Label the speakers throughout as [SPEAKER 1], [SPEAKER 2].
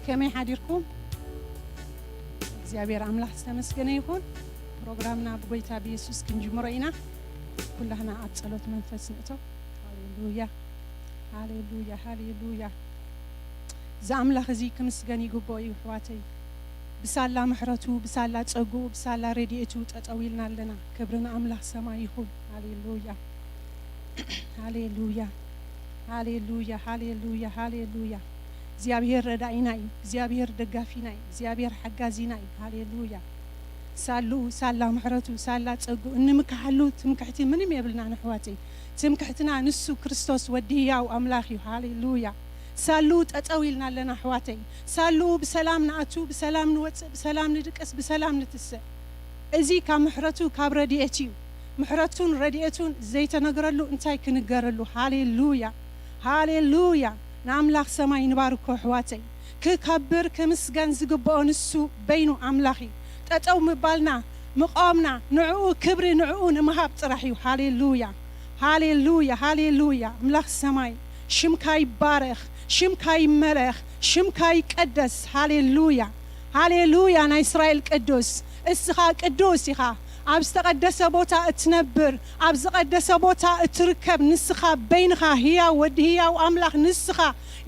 [SPEAKER 1] كمي حديركم እግዚአብሔር አምላክ ተመስገነ ይሁን ፕሮግራምና በጎይታ በኢየሱስ ክንጅምረይና ኩላህና አጸሎት መንፈስ ነጥቶ ሃሌሉያ ሃሌሉያ ሃሌሉያ ዛምላክ እዚ ክምስገን ይግባው ይሁዋተይ ብሳላ ምሕረቱ ብሳላ ጸጉ ብሳላ ረድኤቱ ተጠዊልና ለና ክብርና አምላክ ሰማይ ይሁን ሃሌሉያ ሃሌሉያ ሃሌሉያ ሃሌሉያ ሃሌሉያ እግዚአብሔር ረዳኢናይ እግዚአብሔር ደጋፊናይ እግዚአብሔር ሓጋዚናይ ሃሌሉያ ሳሉ ሳላ ምሕረቱ ሳላ ጸጉ እንምካሐሉ ትምክሕቲ ምንም የብልና ነሕዋተይ ትምክሕትና ንሱ ክርስቶስ ወዲያው አምላክ ይሁ ሃሌሉያ ሳሉ ተጠዊልና ለና ሕዋተይ ሳሉ በሰላም ናአቱ በሰላም ንወጽ በሰላም ንድቀስ በሰላም ንትሰ እዚ ካብ ምሕረቱ ካብ ረድኤቱ ምሕረቱን ረድኤቱን ዘይተነገረሉ እንታይ ክንገረሉ ሃሌሉያ ሃሌሉያ ናምላክ ሰማይ ንባርኮ ሕዋተይ ክከብር ከምስጋን ዝግባኦ ንሱ በይኑ አምላኺ ተጠው ምባልና መቆምና ንዑ ክብሪ ንዑ ንምሃብ ጥራሕ እዩ ሃሌሉያ ሃሌሉያ ሃሌሉያ አምላክ ሰማይ ሽምካ ይባረኽ ሽምካ ይመለኽ ሽምካ ይቀደስ ሃሌሉያ ሃሌሉያ ናይ እስራኤል ቅዱስ እስኻ ቅዱስ ኢኻ ኣብ ዝተቀደሰ ቦታ እትነብር ኣብ ዝተቀደሰ ቦታ እትርከብ ንስኻ በይንኻ ህያው ወዲ ህያው አምላክ ንስኻ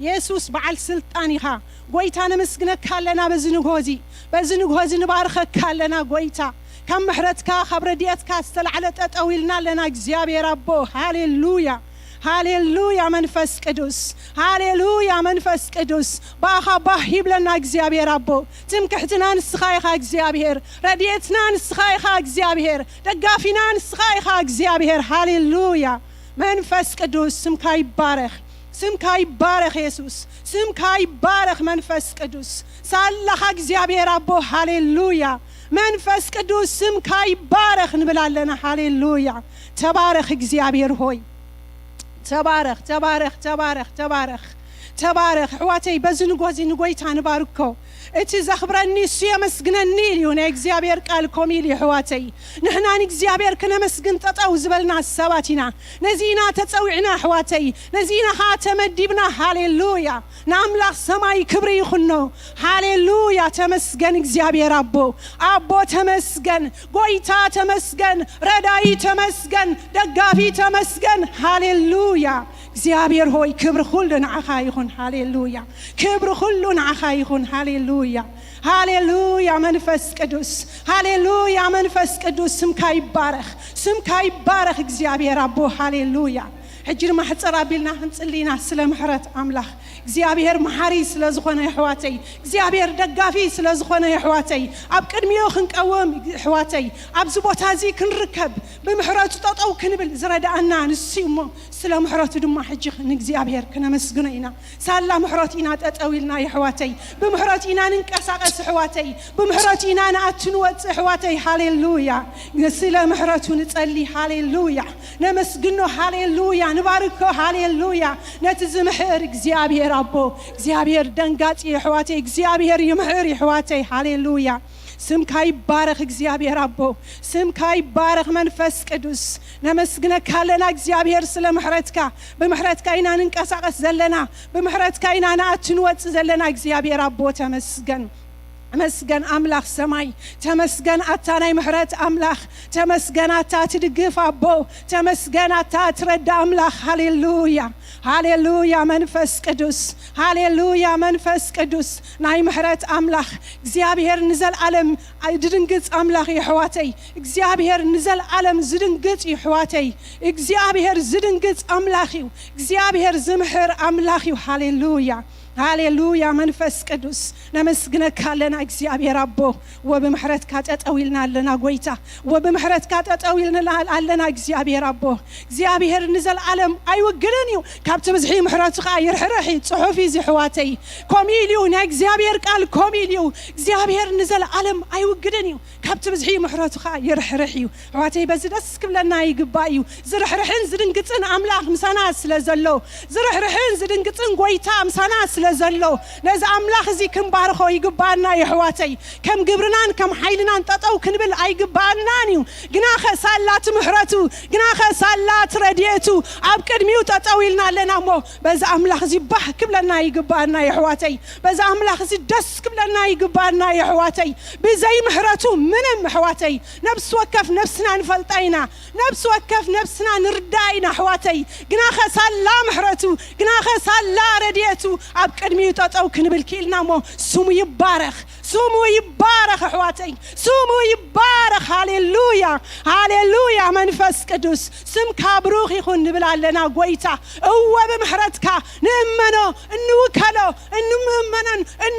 [SPEAKER 1] ኢየሱስ በዓል ስልጣን ኢኻ ጎይታ ነመስግነካ ኣለና በዝንጎዚ ንባርኸካ ኣለና ጎይታ ካብ ምሕረትካ ካብ ረድኤትካ ዝተልዓለ ጠጠዊልና ኣለና እግዚአብሔር አቦ ሃሌሉያ ሃሌሉያ መንፈስ ቅዱስ ሃሌሉያ መንፈስ ቅዱስ ባኻ ባሂብለና እግዚአብሔር አቦ ትምክሕትና ንስኻ ኢኻ እግዚአብሔር ረድኤትና ንስኻ ኢኻ እግዚአብሔር ደጋፊና ንስኻ ኢኻ እግዚአብሔር ሃሌሉያ መንፈስ ቅዱስ ስምካ ይባረኽ ስምካ ይባረኽ ኢየሱስ ስምካ ይባረኽ መንፈስ ቅዱስ ሳላኻ እግዚአብሔር አቦ ሃሌሉያ መንፈስ ቅዱስ ስምካ ይባረኽ ንብላለና ሃሌሉያ ተባረኽ እግዚአብሔር ሆይ تبارك تبارك تبارك تبارك تبارك حواتي بزنغوزي نغويتا نباركو اتي زخبرني سي مسغنني ليون እግዚአብሔር ቃል ኮሚል حواتي نحنا እግዚአብሔር كنا مسغن تطاو زبلنا السباتنا نزينا تصوعنا حواتي نزينا خاتمدبنا هاليلويا ناملاخ سماي كبري يخنو هاليلويا تمسغن እግዚአብሔር አቦ ተመስገን ጎይታ ተመስገን ረዳይ ተመስገን ደጋፊ ተመስገን ሃሌሉያ እግዚአብሔር ሆይ ክብር ሁሉ ንዓኻ ይሁን ሃሌሉያ ክብር ሁሉ ንዓኻ ይሁን ሃሌሉያ ሃሌሉያ መንፈስ ቅዱስ ሃሌሉያ መንፈስ ቅዱስ ስምካ ይባረኽ እግዚአብሔር አቦ ሃሌሉያ ሕጅር ማሕፀራ ቢልና ህንጽሊና ስለ ምሕረት አምላክ እግዚአብሔር መሐሪ ስለ ዝኾነ ሕዋተይ እግዚአብሔር ደጋፊ ስለ ዝኾነ ሕዋተይ ኣብ ቅድሚዮ ክንቀወም ሕዋተይ ኣብዚ ቦታ እዚ ክንርከብ ብምሕረቱ ተጠው ክንብል ዝረዳአና ንስይሞ ስለ ምሕረቱ ድማ ሕጂ ንእግዚአብሔር ክነመስግኖ ኢና ሳላ ምሕረት ኢና ተጠዊልና ሕዋተይ ብምሕረት ኢና ንንቀሳቀስ ሕዋተይ ብምሕረት ኢና ንኣትንወጽ ሕዋተይ ሃሌሉያ ስለ ምሕረቱ ንጸሊ ሃሌሉያ ነመስግኖ ሃሌሉያ نباركه هاليلويا نتزمحر እግዚአብሔር አቦ እግዚአብሔር ደንጋጭ ሕዋተይ እግዚአብሔር ይምሕር ሕዋተይ ሃሌሉያ ስምካ ይባረኽ እግዚአብሔር አቦ ስምካ ይባረኽ መንፈስ ቅዱስ ነመስግነካ ኣለና እግዚአብሔር ስለ ምሕረትካ ብምሕረትካ ኢና ንንቀሳቀስ ዘለና ብምሕረትካ ኢና ንኣትንወጽ ዘለና እግዚአብሔር አቦ ተመስገን ተመስገን አምላክ ሰማይ ተመስገን አታናይ ምሕረት አምላክ ተመስገን አታ ትድግፍ አቦ ተመስገን አታ ትረዳ አምላክ ሃሌሉያ ሃሌሉያ መንፈስ ቅዱስ ሃሌሉያ መንፈስ ቅዱስ ናይ ምሕረት አምላክ እግዚአብሔር ንዘልዓለም ድንግጽ አምላክ ይሕዋተይ እግዚአብሔር ንዘልዓለም ዝድንግጽ ይሕዋተይ እግዚአብሔር ዝድንግጽ አምላክ እዩ እግዚአብሔር ዝምሕር አምላክ እዩ ሃሌሉያ ሃሌሉያ መንፈስ ቅዱስ ነመስግነካ ኣለና እግዚአብሔር አቦ ወብምሕረትካ ተጠዊልና ኣለና ጎይታ ወብምሕረትካ ተጠዊልና ኣለና እግዚአብሔር አቦ እግዚአብሔር ንዘልዓለም ኣይወግደን እዩ ካብቲ ብዝሒ ምሕረትካ ይርሕርሕ ጽሑፍ ይሕዋተይ ኮሚልዩ ናይ እግዚአብሔር ቃል ኮሚልዩ እግዚአብሔር ንዘልዓለም ኣይወግደን እዩ ካብቲ ብዝሒ ምሕረትካ ይርሕርሕ እዩ ሕዋተይ በዚ ደስ ክብለና ይግባእ እዩ ዝርሕርሕን ዝድንግጽን አምላክ ምሳና ስለዘሎ ዝርሕርሕን ዝድንግጽን ጎይታ ምሳና ስለዘሎ ነዚ አምላክ እዚ ክንባርኾ ይግባና حواتي كم جبرنان كم حيلنا تطو كنبل أي جبانانيو جناخ سالات محرتو جناخ سالات رديتو أبكر ميوت أطويلنا لنا مو بز أملاخ زي بح كبلنا يجبانا يا حواتي بز أملاخ زي دس كبلنا يجبانا يا حواتي بزي محرتو منم حواتي نفس وكف نفسنا نفلطينا نفس وكف نفسنا نرداينا حواتي جناخ سالا محرتو جناخ سالا رديتو أبكر ميوت أطو كنبل كيلنا مو سمو يبارخ سمو يبارخ حواتي سمو يبارخ هاليلويا هاليلويا منفس قدوس سم كابروخ يكون نبلا لنا قويتا هو بمحرتك نمنو نوكلو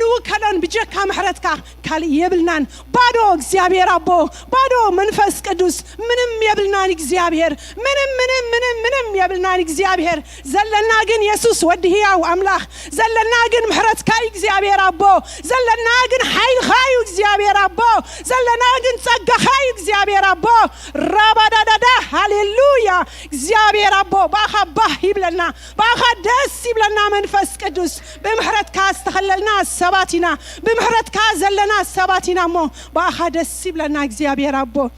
[SPEAKER 1] نوكلو بجكا محرتك كالي يبلنان بادو اغزيابير ابو بادو منفس قدوس منم يبلنان اغزيابير منم يبلنان اغزيابير زلنا جن يسوس ودهيا واملاح زلنا جن محرتك اغزيابير ابو زلنا جن حيل خايو اغزيابير ابو زلنا جن صقا خايو اغزيابير ابو رابا دادا هاليلويا اغزيابير ابو باخا باه يبلنا باخا دس يبلنا منفس قدوس بمحرتك استخللنا السباتنا بمحرتك زلنا السباتنا مو باخا دس يبلنا اغزيابير ابو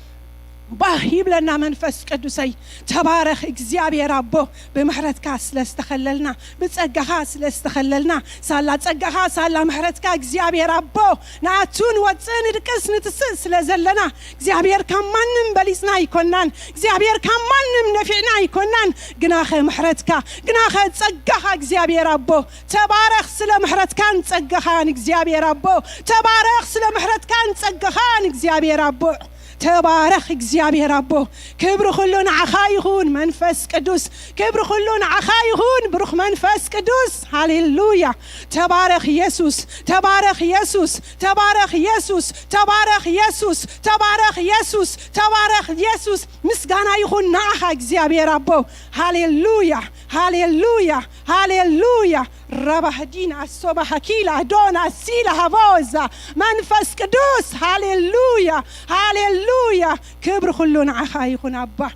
[SPEAKER 1] باهيب لنا منفس قدوسي تبارك اغزيابير ابو بمحرتك سلاستخللنا بصقها سلاستخللنا سالا صقها سالا محرتك اغزيابير ابو ناتون وصن دقس نتسس لزلنا اغزيابير كمانن بليسنا يكونان اغزيابير كمانن نفعنا يكونان غناخ محرتك غناخ صقها اغزيابير ابو تبارك سلا محرتك صقها اغزيابير ابو تبارك سلا محرتك صقها اغزيابير ابو تبارك اغزيابير ابو كبر كلون عخايخون منفس قدوس كبر كلون عخايخون بروخ منفس قدوس هاليلويا تبارك يسوس تبارك يسوس تبارك يسوس تبارك يسوس تبارك يسوس تبارك يسوس مسغانا يخون نعخ اغزيابير ابو هاليلويا هاليلويا هاليلويا ربح دين الصبح كيلا دون السيلا هفوزا منفس قدوس هاليلويا هاليلويا كبر كلون عخايخون أبا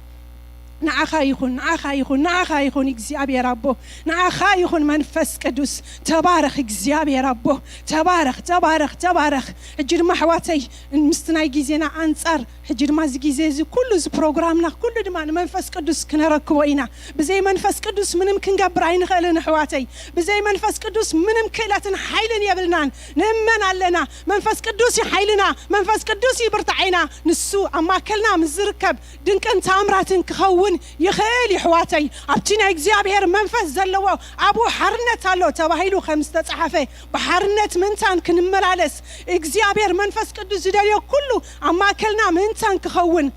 [SPEAKER 1] نعخايخون اغزيابير ابو نعخايخون منفس قدوس تبارك اغزيابير ابو تبارك حجر محواتي مستناي غيزينا انصار حجر ما زغيزي كله ز بروجرامنا كله دما منفس قدوس كنركبو اينا بزي منفس قدوس منم كنغبر عين خلن حواتي بزي منفس قدوس منم كيلاتن حيلن يبلنان نمن علينا منفس قدوس حيلنا منفس قدوس يبرتعينا نسو اما كلنا مزركب دنكن تامراتن كخون يخيل حواتي ابتنا اغزيابير منفس زلو ابو حرنت الله تباهيلو خمس تصحفه بحرنت منتان كنملالس اغزيابير منفس قدوس داليو كله اما كلنا منتان كخون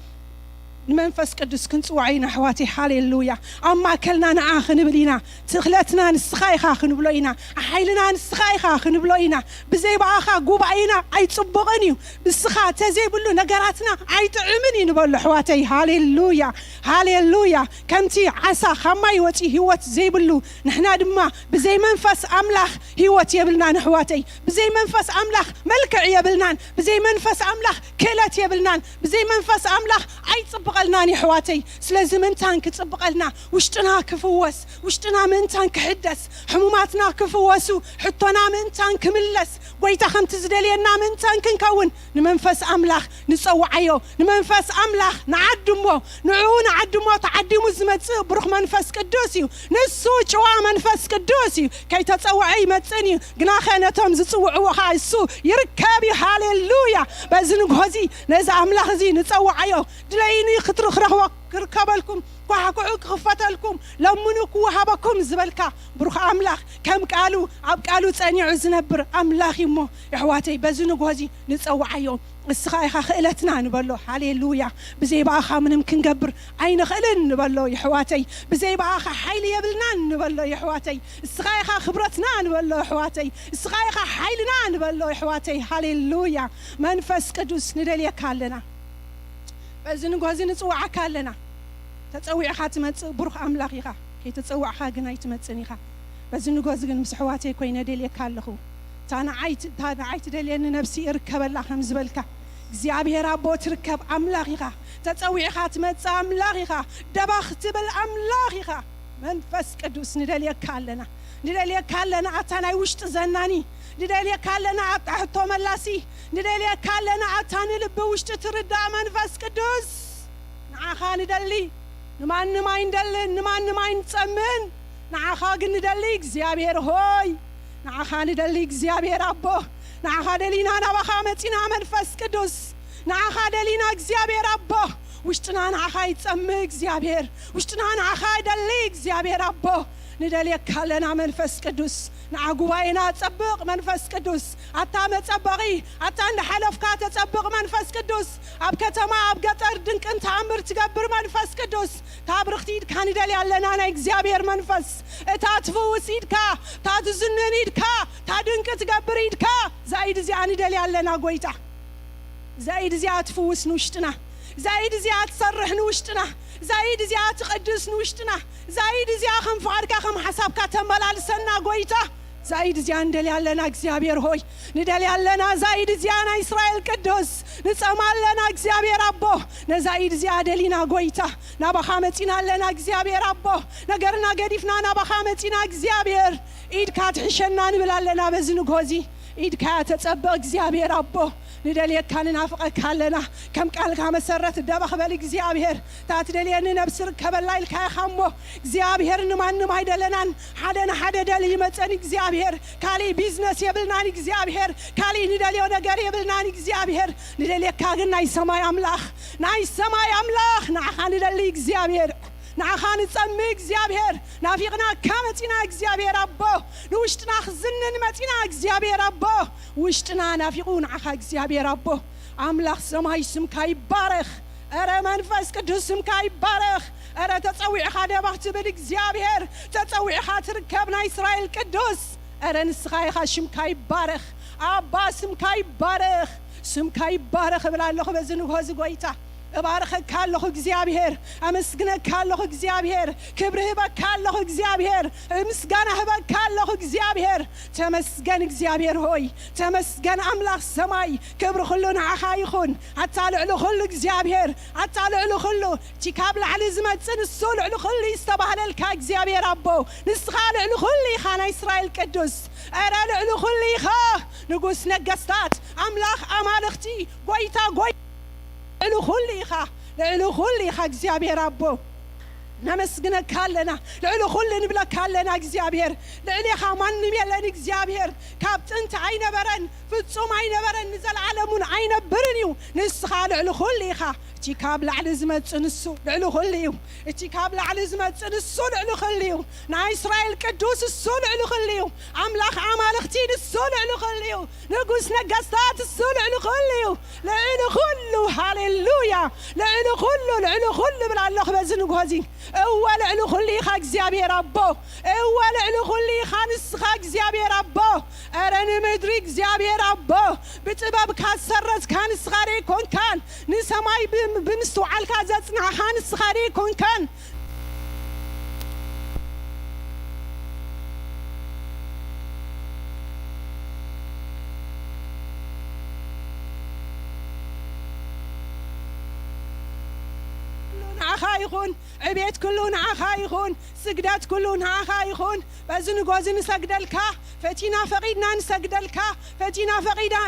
[SPEAKER 1] منفس قدوس كنصوعينا حواتي هاليلويا اما كلنا نعاخ نبلينا تخلتنا نسخايخا خنبلوينا حيلنا نسخايخا خنبلوينا بزي باخا غوباينا اي صبقنيو بسخا تزي بلو نغراتنا اي طعمني نبل حواتي هاليلويا هاليلويا كمتي عسى خماي وتي هوت زي بلو نحنا دما بزي منفس املاح هوت يبلنا نحواتي بزي منفس املاح ملكع يبلنا بزي منفس املاح كيلات يبلنا بزي منفس املاح اي قلناني حواتي سلازم منتان كتصبقلنا وشتنا كفوس وشتنا منتان كحدس حموماتنا كفوسو حطنا منتان كملس ويتا خمت زدلينا منتان كنكون نمنفس املاح نصوعيو نمنفس املاح نعدمو نعدمو تعدمو زمت بروخ منفس قدوسيو نسو جوا منفس قدوسيو كي تصوعي متصني غناخنتهم زصوعو خايسو يركبي هاليلويا بزن غوزي نزا املاح زي نصوعيو دليني خطر خرخوا كركبلكم وحكوا خفتلكم لمنك وهبكم زبلكا بروخ املاح كم قالوا ابقالو صنيع زنبر املاح يمو يحواتي بزنو غوزي نصوعيو السخايخا خيلتنا نبلو هاليلويا بزي باخا منم كنقبر عين خيلن نبلو يحواتي بزي باخا حيل يبلنا نبلو يحواتي السخايخا خبرتنا نبلو يحواتي السخايخا حيلنا نبلو يحواتي هاليلويا منفس قدوس ندليك لنا بزن غوزي نصوعك لنا تتصوعها تمص بروخ املاخيخا كي تتصوعها غناي تمصنيخا بزن غوزي غن مسحواتي كوينه دليك لخو تانا عيت دلين نفسي اركبلا خمس بلكا እግዚአብሔር አቦ ትርከብ አምላኺኻ ተጸዊዕኻ ትመጽ አምላኺኻ ደባኽ ትብል አምላኺኻ መንፈስ ቅዱስ ንደልየካ ኣለና ندلي كالنا عتاناي وشت زناني ندلي كالنا عتحتو ملاسي ندلي كالنا عتاني لب وشت تردى منفس قدوس نعخا ندلي نمان ما ينتمن نعخا ندلي እግዚአብሔር ሆይ نعخا ندلي እግዚአብሔር አቦ نعخا دلينا نبخا متينا منفس قدوس نعخا دلينا እግዚአብሔር አቦ وشتنا نعخا يتسمى እግዚአብሔር وشتنا نعخا يدلي እግዚአብሔር አቦ ندلي كالنا منفس قدوس نعقوباينا تصبق منفس قدوس أتا متصبقي أتا عند حلفك تصبق منفس قدوس أب كتما أب قطر دنك أنت عمر تقبر منفس قدوس تابرختيد كان يدلي علينا أنا إግዚአብሔር منفس أتا تفوسيدك تا تزننيدك تا دنك تقبر يدك زايد زي عن يدلي علينا قويتا زايد زي تفوس نوشتنا زايد زي تصرح نوشتنا زايد زي تقدس نوشتنا زايد زي خم فارك خم حسابك تملال سنة قويتا زايد زي ندلي علينا እግዚአብሔር ሆይ ندلي علينا زايد زي أنا إسرائيل قدوس نسمع لنا እግዚአብሔር أبو نزايد زي أدلينا قويتا نبخامتنا لنا እግዚአብሔር أبو نقرنا قديفنا نبخامتنا እግዚአብሔር إيد كاتحشنا نبلا لنا بزن غوزي إيد كاتتصبق እግዚአብሔር أبو ندلي كان نافق كلنا كم قال كم سرت الدبخ بل እግዚአብሔር تاتدلين نبسر كبلايل كخمو እግዚአብሔር نمان ما يدلنا حدا دل يمصن እግዚአብሔር كالي بيزنس يبلنان እግዚአብሔር كالي ندليو ነገር يبلنان እግዚአብሔር ندلي كاغن ناي سماي املاح نعخان ندلي እግዚአብሔር نعخان نصمي እግዚአብሔር نافقنا كامتنا እግዚአብሔር أبو نوشتنا خزنن متنا እግዚአብሔር أبو وشتنا نافقون عخا እግዚአብሔር أبو أملاخ سماي سمك يبارخ أرى منفس قدوس سمك يبارخ أرى تتصويع خادة بختبل እግዚአብሔር تتصويع خاطركبنا إسرائيل قدوس أرى نسخاي خاشمك يبارخ أبا سمك يبارخ بلا الله بزنو هوز قويتا أبارك كالله እግዚአብሔር أمسجنا كالله እግዚአብሔር كبره بكالله እግዚአብሔር مسجنا بكالله እግዚአብሔር تمسجن እግዚአብሔር هوي تمسجن أملاك سماي كبر خلون عخايخون عتالع له خل እግዚአብሔር عتالع له خلو تكابل على زمن سن السولع له خل يستبهل الك እግዚአብሔር أبو نسخالع له خل خان إسرائيل قدوس أرالع له خل خا نقص نجستات أملاك أمالختي قويتا لعلو خلي خا እግዚአብሔር أبو نمسجنا كلنا لعلو خلي نبلا كلنا እግዚአብሔር لعلي خا ما نبيلن እግዚአብሔር كابت أنت عين برن فتصوم عين برن نزل عالمون عين برنيو نسخا لعلو خلي خا تيكاب لعلى زمت نسو لعلو خليو تيكاب لعلى زمت نسو لعلو خليو نا إسرائيل قدوس السو لعلو خليو أملاخ أمالختين السو لعلو خليو نقص نقصات السو لعلو خليو لعلو خلو هاليلويا لعلو خلو بلا الله بزنو غازي أول لعلو خلي خا እግዚአብሔር أبو أول لعلو خلي خانس خا እግዚአብሔር أبو أرني مدري እግዚአብሔር أبو بتباب كسرت كان صغاري كون كان نسماي بمستوعل كازتنا خانس صغاري كون كان عخايخون عبيت كلون عخايخون سجدات كلون عخايخون بزن غوزن سجدلك فتينا فقيدنا نسجدلك فتينا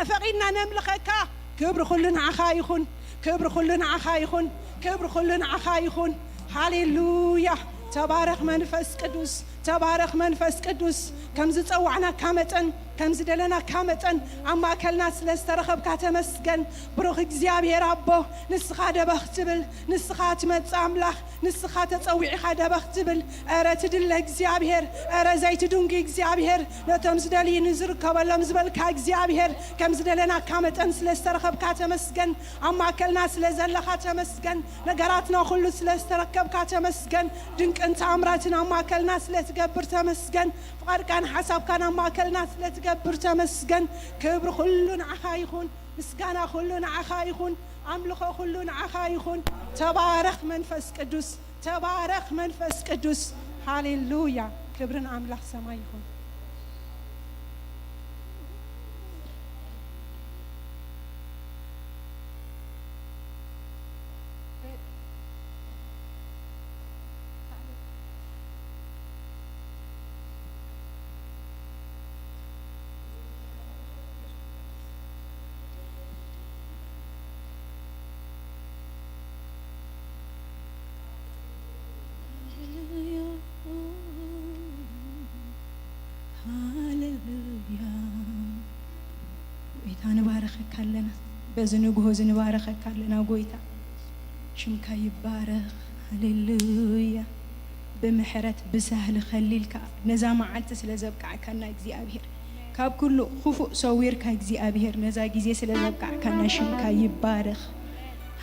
[SPEAKER 1] فقيدنا نملكك كبر كلون عخايخون كبر كلون عخايخون كبر كلون عخايخون هاليلويا تبارك منفس قدوس تبارك منفس قدوس كم زتصوعنا كامتن كم زدلنا كامتن أما كلنا سلسترخب كاتمسجن بروخ እግዚአብሔር أبو نسخة دبختبل نسخة تمتأملخ نسخة تصويع خدا بختبل أرى تدل እግዚአብሔር أرى زيت دونجي እግዚአብሔር نتم زدلي نزر كبلم زبل كاግዚአብሔር كم زدلنا كامتن سلسترخب كاتمسجن أما كلنا سلزل كاتمسجن نجاراتنا كله سلستركب كاتمسجن دنك أنت أمراتنا أما كلنا سلتجبر تمسجن فقركان حسب كان أما كلنا سلتجبر تمسجن كبر كلنا عخايخون مسجنا كلنا عخايخون أملخ كلنا عخايخون تبارك منفس قدوس تبارك منفس قدوس هاليلويا كبرنا أملخ سمايخون
[SPEAKER 2] كلنا بزنقه زنبارخ كلنا قويتا شمكا يبارخ هللويا بمحرت بسهل خليلك نزام عالت سلازبك عكنا እግዚአብሔር ካብ ኩሉ خفو صويرك እግዚአብሔር ነዛ ጊዜ ስለዘብካ عكنا ሽምካ ይባረኽ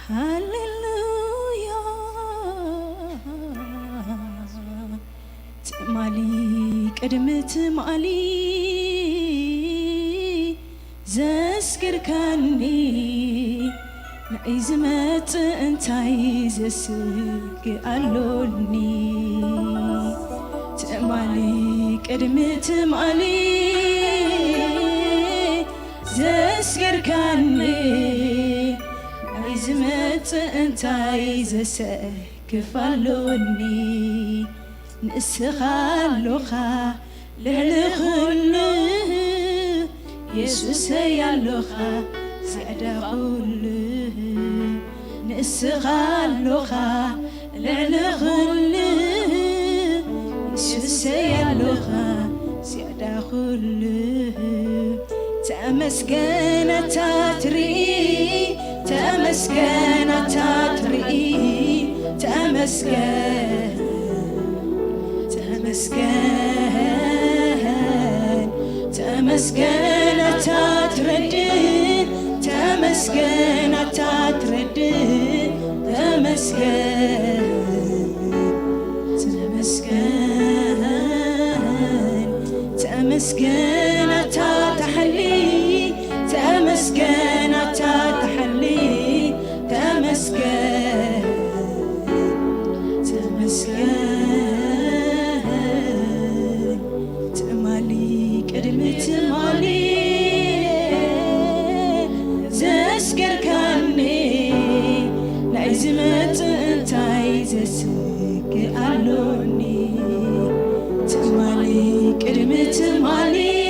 [SPEAKER 2] ሃሌሉያ ትማሊ ቅድምት ማሊ ዘስክርከኒ ናይዝመት እንታይ ዘስግ አሎኒ ትማሊ ቅድምት ማሊ ዘስክርከኒ ናይዝመት እንታይ ዘስግ አሎኒ ንስኻሎኻ ለልኽል ኢየሱስ ያሎኻ زيادة نسخالوخا للغل يسوسيالوخا زيادة غل تمسكنا تاتري تمسكنا تاتري تمسكن تمسكن تمسكن تاتردي تمسكن تاترد تمسكن تمسكن تمسكن تاتحلي تمسكن تاتحلي تمسكن تمسكن تمالي كلمة تمالي زسكركني نعزمت انتاي زسك ألوني تمالي كلمة تمالي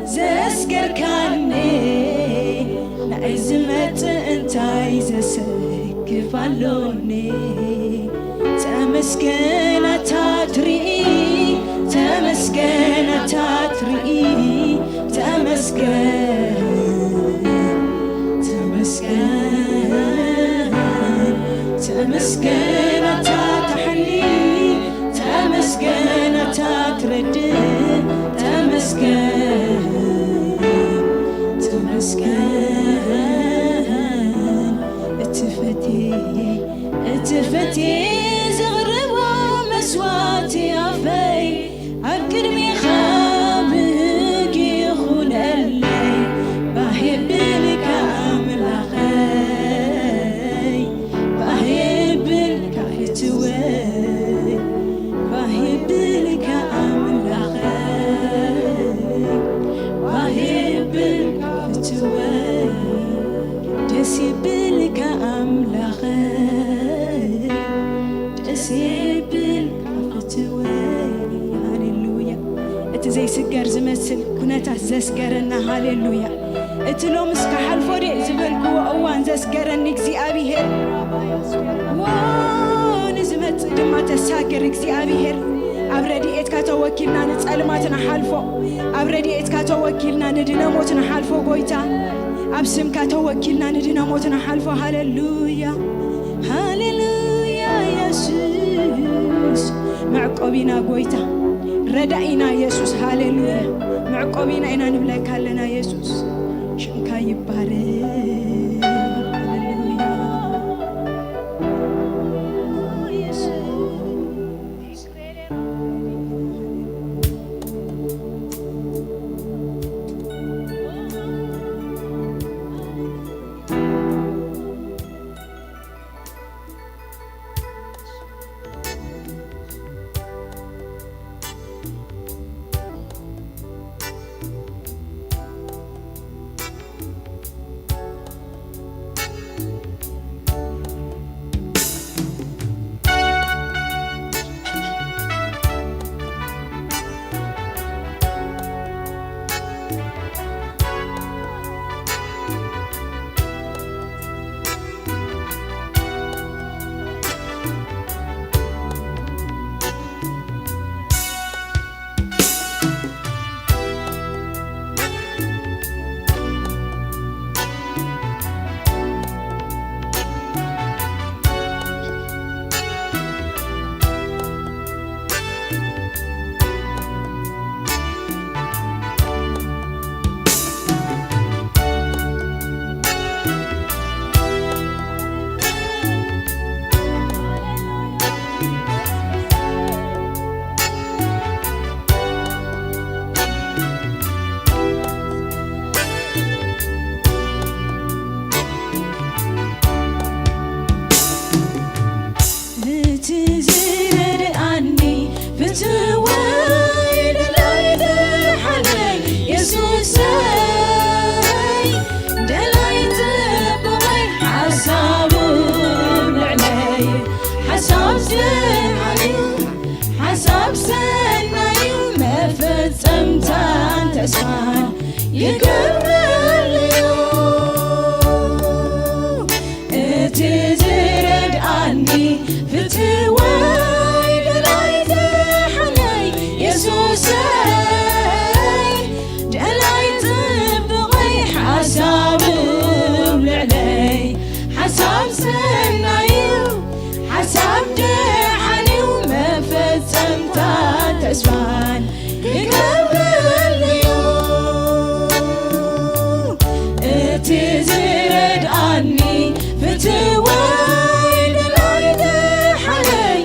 [SPEAKER 2] زسكركني نعزمت انتاي زسك فالوني تمسكن تاتري تمسكن تاتري تمسكن تمسكن تمسكن تاتحلي تمسكن تاترد تمسكن تمسكن اتفتي اتفتي زغربا مسواتي عفي عكرمي خابك يخون اللي بحب لك أملاخي بحب لك فتوي بحب لك أملاخي بحب لك فتوي دسي بلك أملاخي دسي بلك فتوي زي سجر زمسل كنت زسكرنا هاليلويا اتلو مسك حلفوري زبلكو اوان زسكرني እግዚአብሔር وان زمت دما تساكر እግዚአብሔር ابرديت كاتوكلنا نصلماتنا حلفو ابرديت كاتوكلنا ندنموتنا حلفو غويتا ابسم كاتوكلنا ندنموتنا حلفو هاليلويا هاليلويا يسوع معقبينا غويتا ردائنا يسوس هاليلويا معقوبين إنا نبلك لنا يسوس شنكا يبارك መፈጸምታን ተስፋን ይገብረልዩ እቲ ዝረድኣኒ ፍትወይ ደላይ ዘሓለይ የሱሰይ ደላይ ጥብቐይ ሓሳብ ልዕለይ ሓሳብ ሰናዩ ሓሳብ ደሓንዩ መፈጸምታት ተስፋን ይገብረልዩ እቲ ዝረድኣኒ ፍትወይ ደላይ ዘሓለይ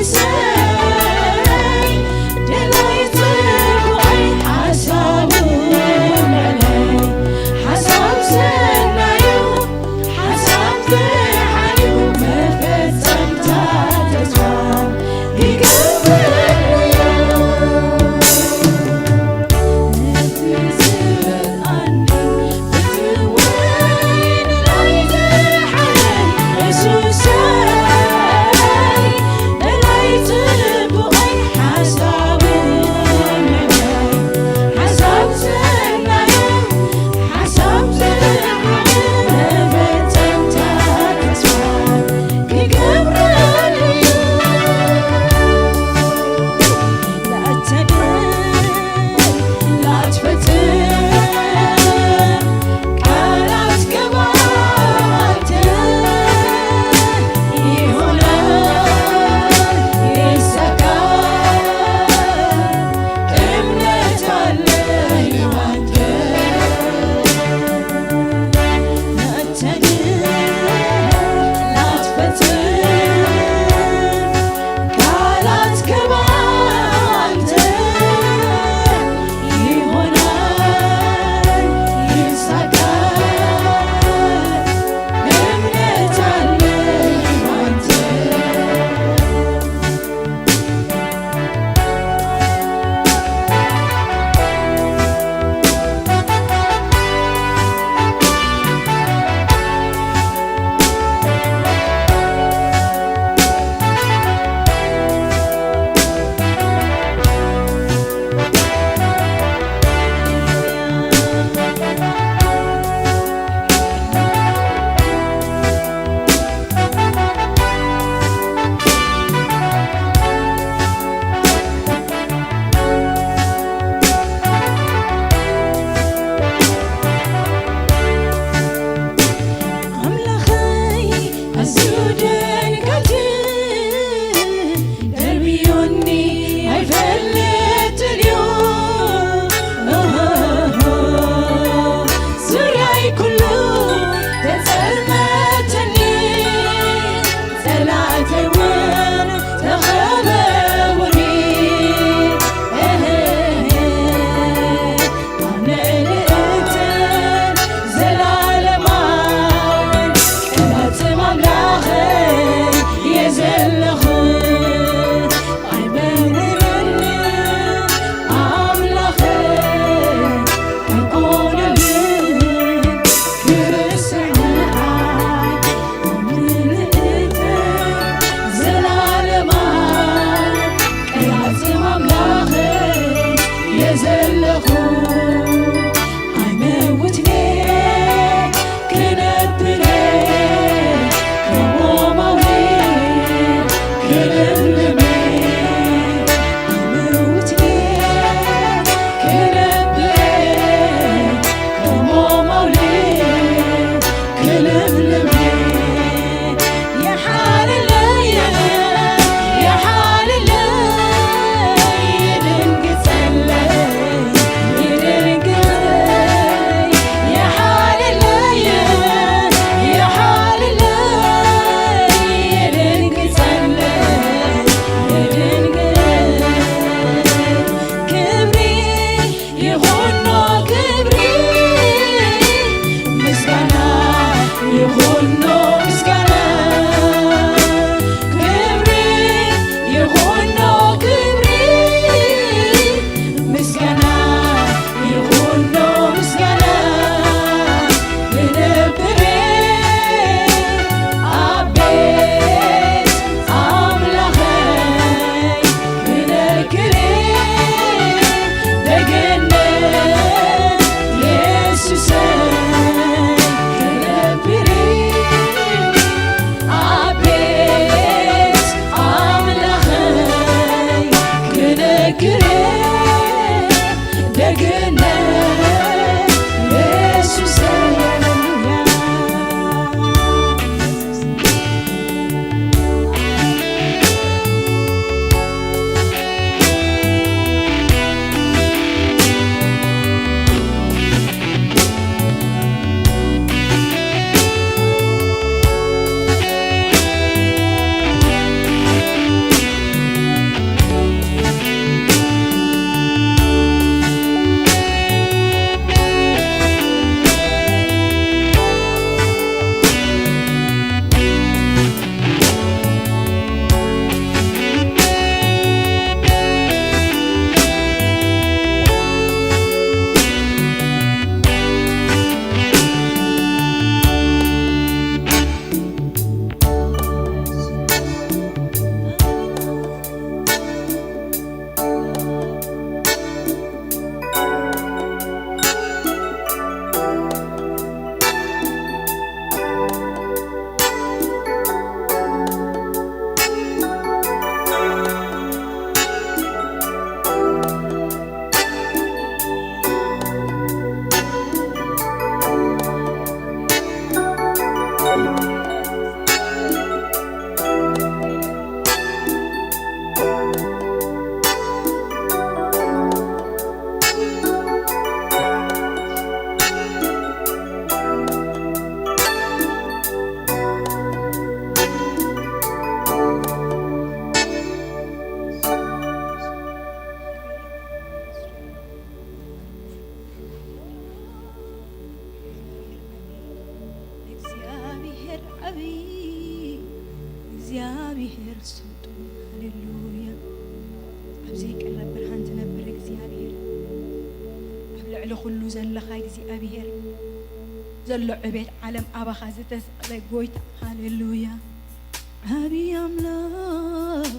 [SPEAKER 3] to
[SPEAKER 2] ስልጡ ሃሌሉያ أبزي كلا برهان تنبر እግዚአብሔር ኣብ ልዕሊ ኩሉ ዘለኻ እግዚአብሔር ዘሎ ዕቤት ዓለም ኣባኻ ዝተሰቕለ ጎይታ ሃሌሉያ ዓብይ ኣምላኽ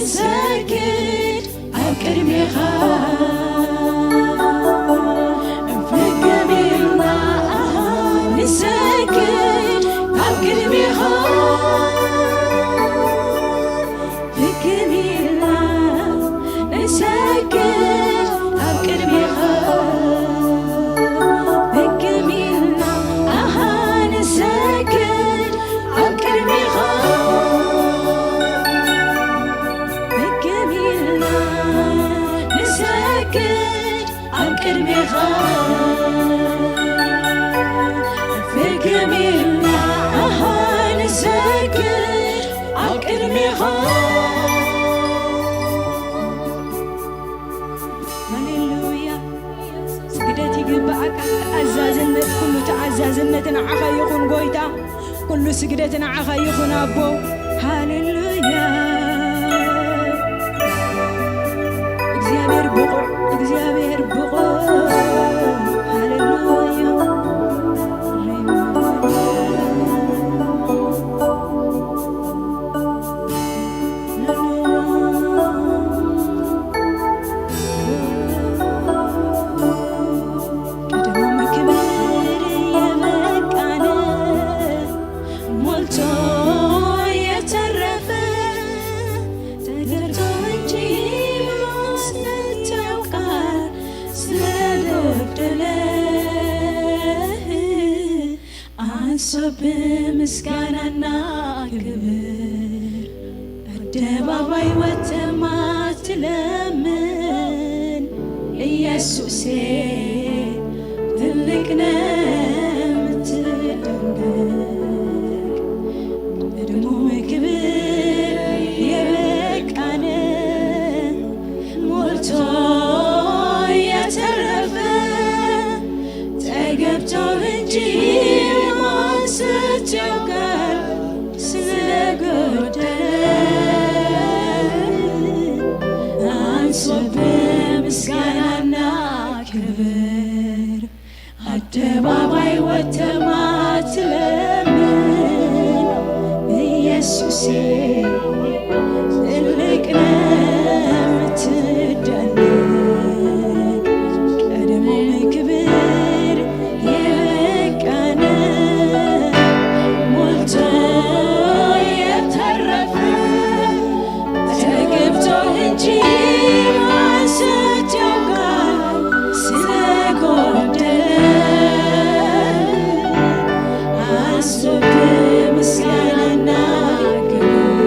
[SPEAKER 2] نسكت أكرمها فكملنا نسكت أكرمها فكملنا نسكت أكرمها فكملنا نسكت أكرمها أكرمها فكملنا نسكت أكرمها هللويا سجدتي جبعك تعزازنت كل تعزازنتنا عخا يكون قويتا كل سجدتنا عخا يكون أبو هللويا እግዚአብሔር ብቁዕ እግዚአብሔር ብቁዕ ሃሌሉያ ቀድሞ ክብር የበቃነ ሞልቶ የተረፈ ተገርቶ እንጂ አንሶብ ምስጋናና ክብር አደባባይ ወጥተህ ማትለምን ኢየሱሴ ትልቅ ነህ የምትደንቅ ቀድሞ ክብር የበቃነ ሞልቶ የተረፈ ተገብቶ እንጂ ስትያውቀር ስለጎደለ አንሶብህ ምስጋናና ክብር አደባባይ ወጥተህ ማትለምን ኢየሱሴ ትልቅ ነህ የምትደንቅ ቀድሞ ክብር የበቃነ ምስጋናና ክብር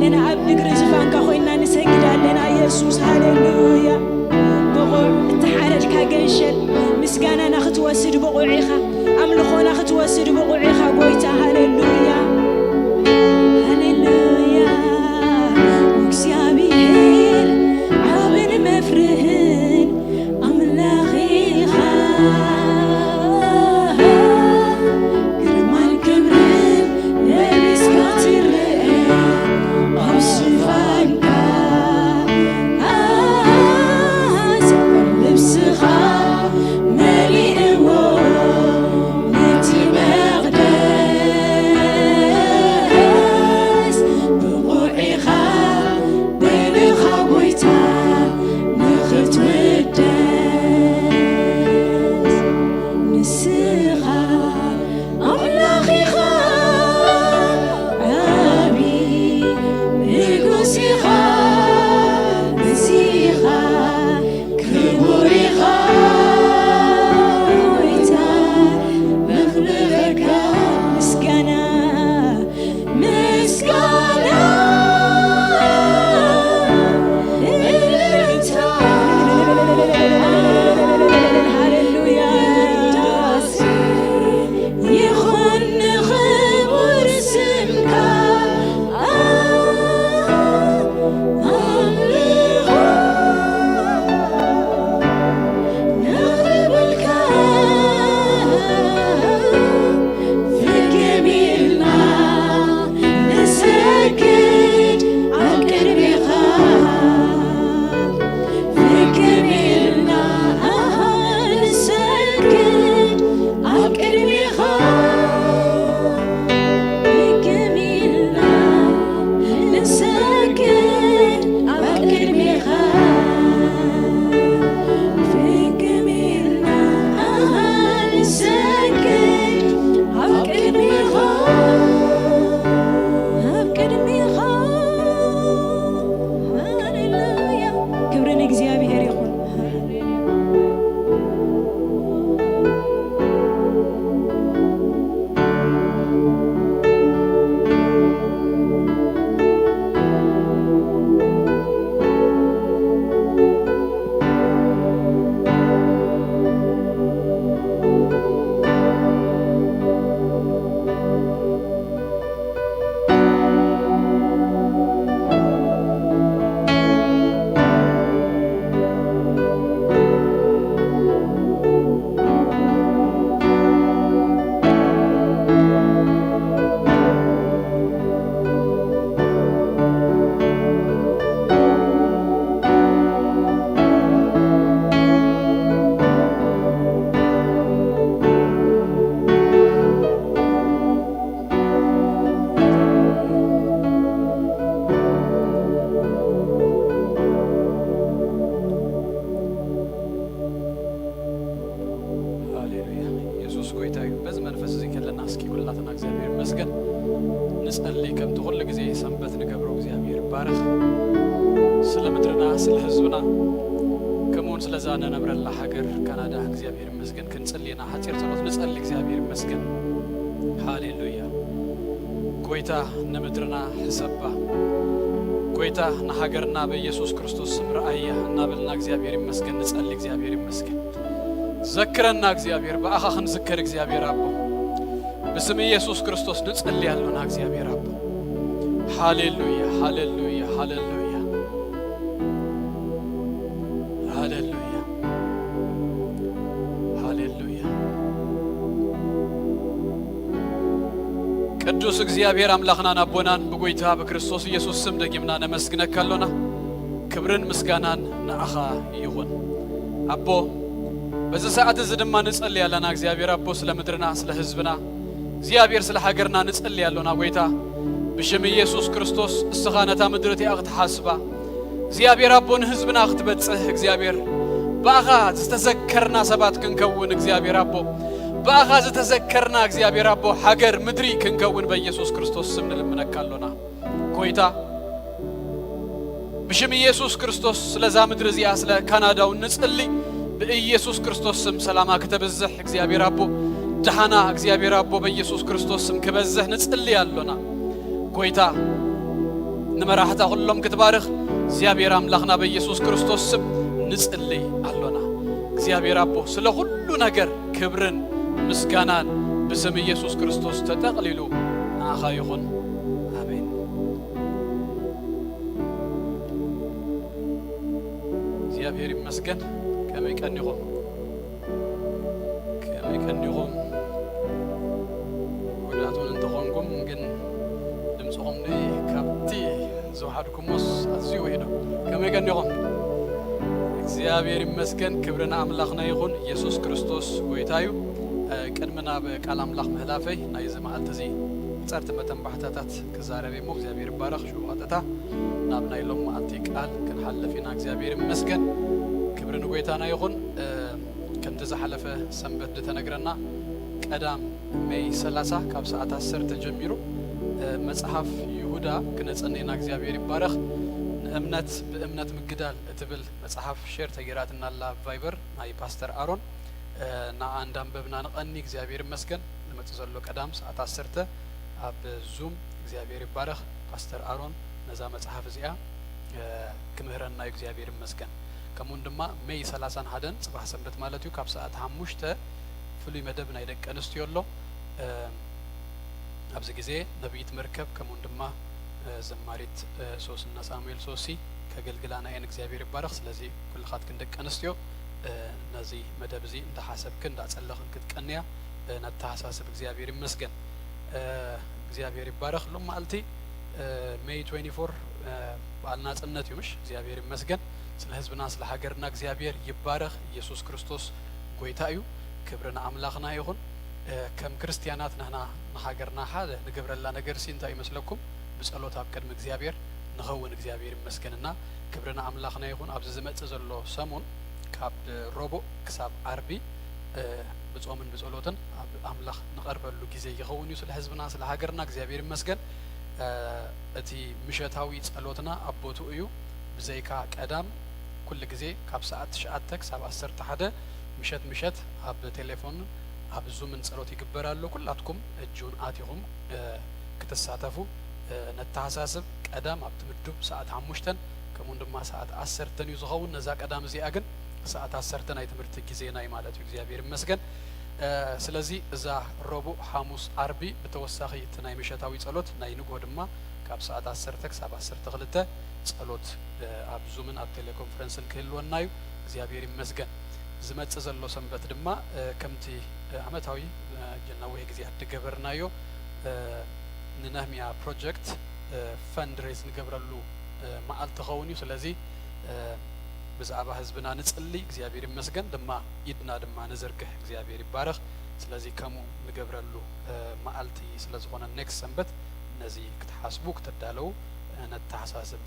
[SPEAKER 2] لنا أب نقر زفان كخوينا نسجد لنا يسوع هاليلويا بقول التحرج كجنشل مسكنا ناخد وسيد بقوعيها أملخو ناخد وسيد بقوعيها قويتا هاليلويا هاليلويا وكسيابير عابر مفرهن أملاخيها كرمان كبرن لابس كاتر أوصفانكا لبسخا مليء نتي مقدس بقوعيها بينخا قويتا نخت ودس نسخا أملاخيخا عابي نقوسيخا مسيخا كبوريخا ويتا مخلقكا مسكنا مسكنا هاليلويا يخن خبر سمكا نغرب الكام في جميلنا نسكت عالقربيخا في جميلنا نسكت عالقربيخا في جميلنا نسكت عالقربيخا في جميلنا نسكت عالقربيخا عالقربيخا هاليلويا كبرنا እግዚአብሔር ይሁን
[SPEAKER 3] ሃሌሉያ ኢየሱስ ጎይታ በዝ መንፈስ እዚ ከለና እስኪ ኩላትና እግዚአብሔር ይመስገን ንጸልይ ከምቲ ሁሉ ጊዜ ሰንበት ንገብሮ እግዚአብሔር ባረክ ስለ ምድርና ስለ ህዝብና ከመሆን ስለዛነ ነብረላ ሀገር ካናዳ እግዚአብሔር ይመስገን ክንጸልይና ሐጺር ጸሎት ንጸልይ እግዚአብሔር ይመስገን ሃሌሉያ ጎይታ ንምድርና ህሰባ ጎይታ ንሀገርና በኢየሱስ ክርስቶስ ስም ራእያ እናብልና እግዚአብሔር ይመስገን ንጸልይ እግዚአብሔር ይመስገን ዘክረና እግዚአብሔር በአኻኽን ዝከር እግዚአብሔር አቦ በስም ኢየሱስ ክርስቶስ ንጸልይ ያለና እግዚአብሔር አቦ ሃሌሉያ ሃሌሉያ ሃሌሉያ ሃሌሉያ ሃሌሉያ ቅዱስ እግዚአብሔር አምላክና ናቦናን በጎይታ በክርስቶስ ኢየሱስ ስም ደግምና ነመስግነካለና ክብርን ምስጋናን ናአኻ ይሁን አቦ በዚህ ሰዓት ዝድማ ንጸልይ ያለና እግዚአብሔር አቦ ስለ ምድርና ስለ ህዝብና እግዚአብሔር ስለ ሀገርና ንጸልይ ያለና ጎይታ بشم ኢየሱስ ክርስቶስ እስኻነታ ምድርቲ አኽት ሐስባ እግዚአብሔር አቦን ህዝብና አኽት በጽህ እግዚአብሔር ባኻ ዝተዘከርና ሰባት ክንከውን እግዚአብሔር አቦ ባኻ ዝተዘከርና እግዚአብሔር አቦ ሀገር ምድሪ ክንከውን በኢየሱስ ክርስቶስ ስም ንልምነካለና ጎይታ بشم ኢየሱስ ክርስቶስ ስለዛ ምድር እዚያ ስለ ካናዳው ንጸልይ በኢየሱስ ክርስቶስ ስም ሰላማ ከተበዘህ እግዚአብሔር አቦ ደሃና እግዚአብሔር አቦ በኢየሱስ ክርስቶስ ስም ከበዘህ ንጸልይ ያለና ጎይታ نمراحتا كلهم كتبارخ እግዚአብሔር አምላክና በኢየሱስ ክርስቶስ ስም ንጽልይ አሎና እግዚአብሔር አቦ ስለ ሁሉ ነገር ክብርን ምስጋናን በስም ኢየሱስ ክርስቶስ ተጠቅልሉ ናኻ ይኹን አሜን እግዚአብሔር ይመስገን ከመይቀንይኹም ወዳቱን እንተኾንኩም ግን ድምፅኹም ካብቲ زوحدكموس أزيو هنا كم يكنيهم እግዚአብሔር ይመስገን ክብርና አምላክና ይሁን ኢየሱስ ክርስቶስ ጎይታዩ ቀድመና በቃል አምላክ መህላፈይ ናይ ዘማዓልት እዚ ጸርት መተን ባህታታት ከዛረበ ሞ እግዚአብሔር ይባረክ ሹ አጣታ ናብና ይሎም ማዓልቲ ቃል ከንሐለፊና እግዚአብሔር ይመስገን ክብርን ጎይታና ይሁን ከንደዛ ሐለፈ ሰንበት ተነግረና ቀዳም ሜይ 30 ካብ ሰዓት 10 ተጀሚሩ መጽሐፍ ይሁዳ ከነጸነና እግዚአብሔር ይባረክ እምነት በእምነት ምግዳል እትብል መጽሐፍ ሼር ተገራትና ቫይበር ናይ ፓስተር አሮን ና አንድ አንበብና ነቀኒ እግዚአብሔር ይመስገን ለመጽዘሎ ቀዳም ሰዓት 10 አብ ዙም እግዚአብሔር ይባረክ ፓስተር አሮን ነዛ መጽሐፍ እዚያ ክምህረና እግዚአብሔር ይመስገን ከሙንድማ ሜይ 30 ሀደን ጽባህ ሰንበት ማለትዩ ካብ ሰዓት 5 ፍሉይ መደብ ናይ ደቀንስቲዮሎ ኣብዚ ጊዜ ነብይት መርከብ ከሙንድማ ዘማሪት ሶስና ሳሙኤል ሶሲ ከገልግላና አይን እግዚአብሔር ይባረክ ስለዚህ ኩልኻት ክንደቀንስቲዮ ነዚ መደብ እዚ እንተ ሐሰብክ እንዳጸለኽን ክትቀንያ ነታሐሳስብ እግዚአብሔር ይመስገን እግዚአብሔር ይባረክ ለማልቲ ሜይ 24 ባልና ጽነት ይምሽ እግዚአብሔር ይመስገን ስለ ህዝብና ስለ ሀገርና እግዚአብሔር ይባረክ ኢየሱስ ክርስቶስ ጎይታዩ ክብርና አምላክና ይሁን ከም ክርስቲያናት ነህና ሀገርና ሐደ ንገብረላ ነገር ሲንታ ይመስለኩም بصلوت አብቀድም እግዚአብሔር ነኸውን እግዚአብሔር ይመስገንና ክብርና አምላክና ይሁን አብዝ ዝመጽ ዘሎ ሰሙን ካብ ሮቦ ክሳብ አርቢ በጾምን በጸሎትን አምላክ ንቀርበሉ ጊዜ ይኸውን ስለ ህዝብና ስለ ሀገርና እግዚአብሔር ይመስገን እቲ ምሸታዊ ጸሎትና አቦቱ እዩ በዘይካ ቀዳም ኩል ጊዜ ካብ ሰዓት 9 ክሳብ 10 ተሐደ ምሸት አብ ቴሌፎን አብ ዙምን ጸሎት ይግበራሉ ኩላትኩም እጁን አትይሁም ከተሳተፉ ነታሐሳስብ ቀዳም አብ ትምድብ ሰዓት 5 ከሙንድማ ሰዓት 10 ይዝኸውን ነዛ ቀዳም እዚያ ግን ሰዓት 10 ናይ ትምርት ጊዜ ናይ ማለት እግዚአብሔር ይመስገን ስለዚህ እዛ ሮቡ ሐሙስ አርቢ በተወሳኺ ናይ ምሸታዊ ጸሎት ናይ ንጎ ድማ ካብ ሰዓት 10 ክሳብ 10 ተኽልተ ጸሎት አብ ዙምን አብ ቴሌኮንፈረንስን ክህልወናዩ እግዚአብሔር ይመስገን ዝመጽ ዘሎ ሰንበት ድማ ከምቲ አመታዊ ጀናዊ ጊዜ አድገበርናዮ ንነህሚያ ፕሮጀክት ፈንድሬዝ ንገብረሉ ማዓል ተኸውን ስለዚህ ብዛዕባ ህዝብና ንጽልይ እግዚአብሔር ይመስገን ድማ ይድና ድማ ነዘርግህ እግዚአብሔር ይባረክ ስለዚህ ከሙ ንገብረሉ ማዓልቲ ስለዝኾነ ኔክስት ሰንበት ነዚ ክትሐስቡ ክትዳለው ነታሐሳስብ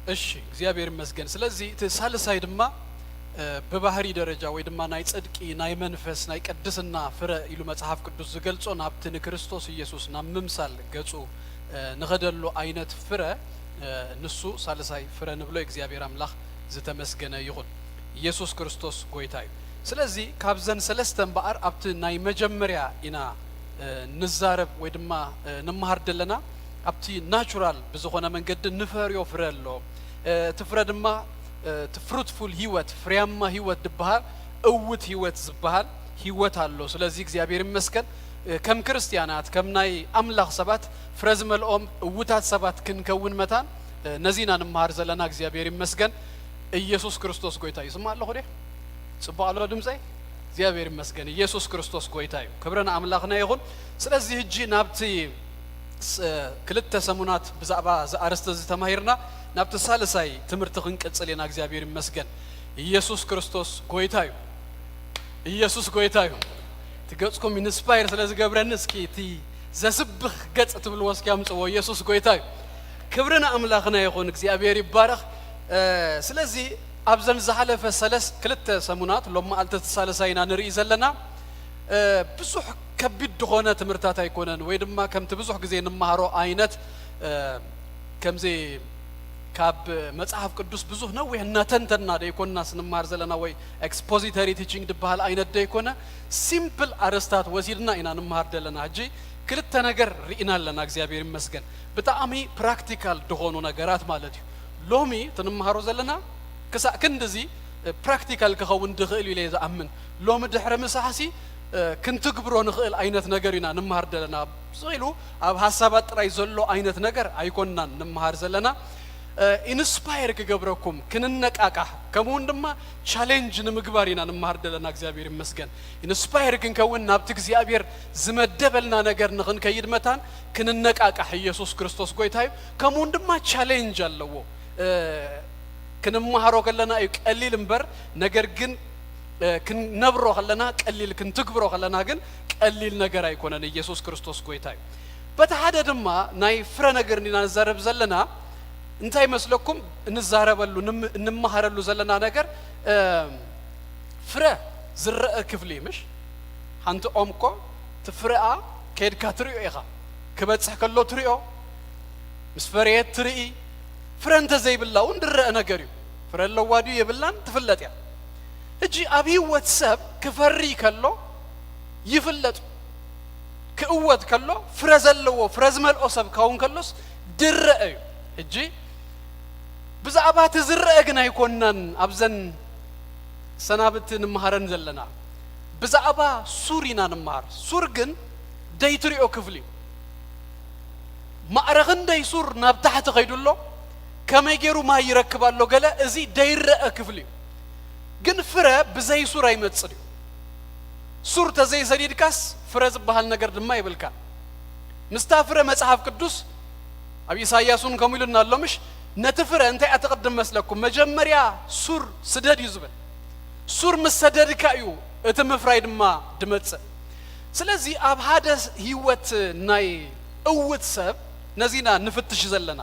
[SPEAKER 3] እሺ እግዚአብሔር ይመስገን ስለዚህ ሳልሳይ ድማ በባህሪ ደረጃ ወይ ድማ ናይ ጽድቂ ናይ መንፈስ ናይ ቅድስና ፍረ ኢሉ መጽሐፍ ቅዱስ ዝገልጾ ናብትን ክርስቶስ ኢየሱስ ናብ ምምሳል ገጹ ንኸደሉ አይነት ፍረ ንሱ ሳልሳይ ፍረ ንብሎ እግዚአብሔር አምላክ ዝተመስገነ ይሁን ኢየሱስ ክርስቶስ ጎይታ እዩ ስለዚህ ካብዘን ሰለስተ እምበኣር ኣብቲ ናይ መጀመርያ ኢና ንዛረብ ወይ ድማ ንመሃር ደለና ኣብቲ ናቹራል ብዝኾነ መንገዲ ንፈርዮ ፍረ ኣሎ ትፍረ ድማ ፍሩትፉል ህይወት ፍሬያማ ህይወት ድበሃል እውት ህይወት ዝበሃል ህይወት ኣሎ ስለዚህ እግዚአብሔር ይመስገን ከም ክርስቲያናት ከም ናይ አምላክ ሰባት ፍረዝ መልኦም እውታት ሰባት ክንከውን መታን ነዚና ንመሃር ዘለና እግዚአብሔር ይመስገን ኢየሱስ ክርስቶስ ጎይታ እዩ ስማ ኣለኹ ደ ጽቡቕ ኣሎ ድምጸይ እግዚአብሔር ይመስገን ኢየሱስ ክርስቶስ ጎይታ እዩ ክብረና አምላክና ይሁን ስለዚህ እጂ ናብቲ ክልተ ሰሙናት ብዛዕባ ዘአርስተ ዝተማሂርና ናብቲ ሳልሳይ ትምህርቲ ክንቀጽል ኢና እግዚአብሔር ይመስገን ኢየሱስ ክርስቶስ ጎይታ እዩ ኢየሱስ ጎይታ እዩ ትገጽኩም ኢንስፓየር ስለዝገብረኒ እስኪ እቲ ዘስብኽ ገጽ ትብል ወስኪ አምጽዎ ኢየሱስ ጎይታ እዩ ክብረና አምላክና ይሁን እግዚአብሔር ይባረክ ስለዚህ ኣብዘን ዝሓለፈ ክልተ ሰሙናት ሎማ አልተ ሳልሳይና ንርኢ ዘለና ብዙሕ ከቢድ ድኾነ ትምህርታት ኣይኮነን ወይ ድማ ከምቲ ብዙሕ ግዜ ንመሃሮ አይነት ከምዚ ካብ መጽሐፍ ቅዱስ ብዙሕ ነዊሕ እናተንተና ደይኮንና ስንመሃር ዘለና ወይ ኤክስፖዚተሪ ቲቺንግ ድበሃል አይነት ደይኮነ ሲምፕል አርስታት ወሲድና ኢና ንመሃር ደለና ሕጂ ክልተ ነገር ርኢና ኣለና እግዚአብሔር ይመስገን ብጣዕሚ ፕራክቲካል ድኾኑ ነገራት ማለት እዩ ሎሚ ትንመሃሮ ዘለና ክሳዕ ክንድዚ ፕራክቲካል ክኸውን ድኽእል ኢለ ዝኣምን ሎሚ ድሕሪ ምሳሓሲ ክንትግብሮ ንኽእል አይነት ነገር ኢና ንመሃር ደለና ዝኢሉ ኣብ ሃሳባት ጥራይ ዘሎ አይነት ነገር ኣይኮንናን ንመሃር ዘለና ኢንስፓየር ክገብረኩም ክንነቃቃሕ ከምኡውን ድማ ቻሌንጅ ንምግባር ኢና ንመሃር ደለና እግዚአብሔር ይመስገን ኢንስፓየር ክንከውን ናብቲ እግዚአብሔር ዝመደበልና ነገር ንኽንከይድ መታን ክንነቃቃሕ ኢየሱስ ክርስቶስ ጎይታ እዩ ከምኡውን ድማ ቻሌንጅ ኣለዎ ክንመሃሮ ከለና እዩ ቀሊል እምበር ነገር ግን ክንነብሮ ከለና ቀሊል ክንትግብሮ ከለና ግን ቀሊል ነገር ኣይኮነን ኢየሱስ ክርስቶስ ጎይታ እዩ በተሓደ ድማ ናይ ፍረ ነገር ንዛረብ ዘለና እንታይ መስለኩም እንዛረበሉ እንመሃረሉ ዘለና ነገር ፍረ ዝረአ ክፍሊ ምሽ ሓንቲ ኦምኮ ትፍረአ ከድካ ትሪኦ ኢኻ ክበጽሕ ከሎ ትሪኦ ምስ ፈርየት ትርኢ ፍረ እንተዘይብላ እውን ድረአ ነገር እዩ ፍረ ኣለዋ ድዩ የብላን ትፍለጥ እያ እጂ ኣብ ህይወት ሰብ ክፈሪ ከሎ ይፍለጥ ክእወት ከሎ ፍረ ዘለዎ ፍረ ዝመልኦ ሰብ ካውን ከሎስ ድረአ እዩ እጂ ብዛዕባ ትዝረአ ግን ኣይኮንናን ኣብዘን ሰናብት ንመሃረን ዘለና ብዛዕባ ሱር ኢና ንመሃር ሱር ግን ደይትሪኦ ክፍሊ ማዕረኽን ደይ ሱር ናብ ታሕቲ ኸይዱሎ ከመይ ገይሩ ማይ ይረክብ ኣሎ ገለ እዚ ደይረአ ክፍሊ ግን ፍረ ብዘይ ሱር ኣይመጽእ እዩ ሱር ተዘይ ሰዲድካስ ፍረ ዝበሃል ነገር ድማ ይብልካ ምስታ ፍረ መጽሐፍ ቅዱስ ኣብ ኢሳይያስን ከምኡ ኢሉና ኣሎ ምሽ ነቲ ፍረ እንታይ ኣትቕድም መስለኩም መጀመርያ ሱር ስደድ እዩ ዝብል ሱር ምስ ሰደድካ እዩ እቲ ምፍራይ ድማ ድመጽእ ስለዚ ኣብ ሓደ ህይወት ናይ እውት ሰብ ነዚና ንፍትሽ ዘለና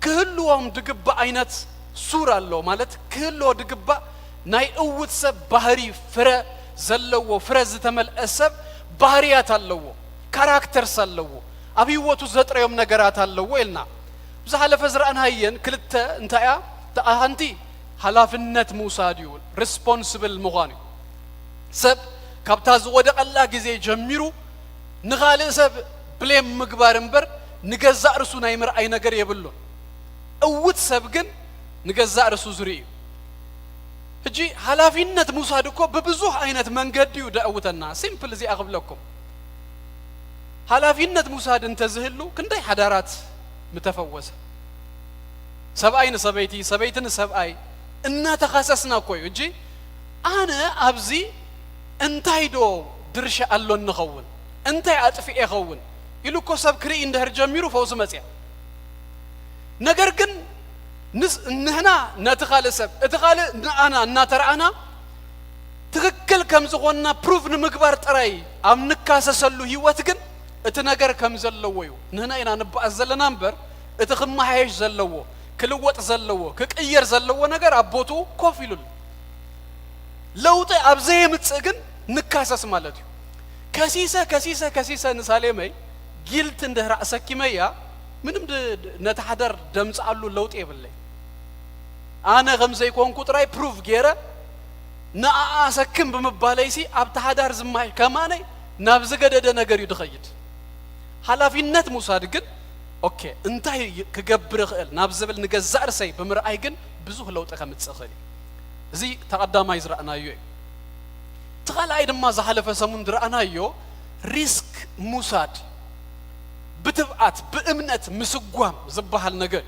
[SPEAKER 3] ክህልዎም ድግባእ ዓይነት ሱር ኣሎ ማለት ክህልዎ ድግባእ ናይ እውት ሰብ ባህሪ ፍረ ዘለዎ ፍረ ዝተመልአ ሰብ ባህርያት ኣለዎ ካራክተርስ ኣለዎ ኣብ ህይወቱ ዘጥረዮም ነገራት ኣለዎ ኢልና ብዝሓለፈ ዝረአናየን ክልተ እንታይ እያ ተኣሃንቲ ሓላፍነት ምውሳድ እዩ ሪስፖንስብል ምዃን እዩ ሰብ ካብታ ዝወደቐላ ግዜ ጀሚሩ ንኻልእ ሰብ ብሌም ምግባር እምበር ንገዛእ ርሱ ናይ ምርኣይ ነገር የብሉን እውት ሰብ ግን ንገዛእ ርሱ ዝርኢ እዩ ሕጂ ሓላፊነት ምውሳድ እኮ ብብዙሕ ዓይነት መንገዲ እዩ ደእውተና ሲምፕል እዚ ኣኽብለኩም ሓላፊነት ምውሳድ እንተዝህሉ ክንደይ ሓዳራት ምተፈወሰ ሰብኣይ ንሰበይቲ ሰበይቲ ንሰብኣይ እናተኻሰስና እኮ እዩ እጂ ኣነ ኣብዚ እንታይ ዶ ድርሻ ኣሎን ንኸውን እንታይ ኣጥፊኤ ኸውን ኢሉ እኮ ሰብ ክርኢ እንድሕር ጀሚሩ ፈውሲ መፅያ ነገር ግን ንህና ነቲ ካልእ ሰብ እቲ ካልእ ንኣና እናተረኣና ትክክል ከም ዝኾንና ፕሩፍ ንምግባር ጥራይ ኣብ ንካሰሰሉ ህይወት ግን እቲ ነገር ከም ዘለዎ እዩ ንህና ኢና ንበኣስ ዘለና እምበር እቲ ክመሓየሽ ዘለዎ ክልወጥ ዘለዎ ክቅየር ዘለዎ ነገር አቦቱ ኮፍ ይሉል ለውጥ አብዘይ ምጽእ ግን ንካሰስ ማለት እዩ ከሲሰ ንሳሌመይ ጊልት እንደ ራእሰኪመያ ምንም ነተሐደር ደምጽ አሉ ለውጥ ይብለይ አነ ገምዘይ ኮንኩ ጥራይ ፕሩፍ ገረ ናአሰክም በመባለይሲ አብተሐዳር ዝማይ ከማነይ ናብ ዝገደደ ነገር ይድኸይድ ሐላፊነት ሙሳድ ግን ኦኬ እንታይ ክገብር ይኽእል ናብ ዝብል ንገዛእ ርሰይ ብምርአይ ግን ብዙሕ ለውጥ ከምጽእ ይኽእል እዚ ተቀዳማይ ዝረአናዮ ተኻልኣይ ድማ ዝሓለፈ ሰሙን ዝረአናዮ ሪስክ ሙሳድ ብትብዓት ብእምነት ምስጓም ዝበሃል ነገር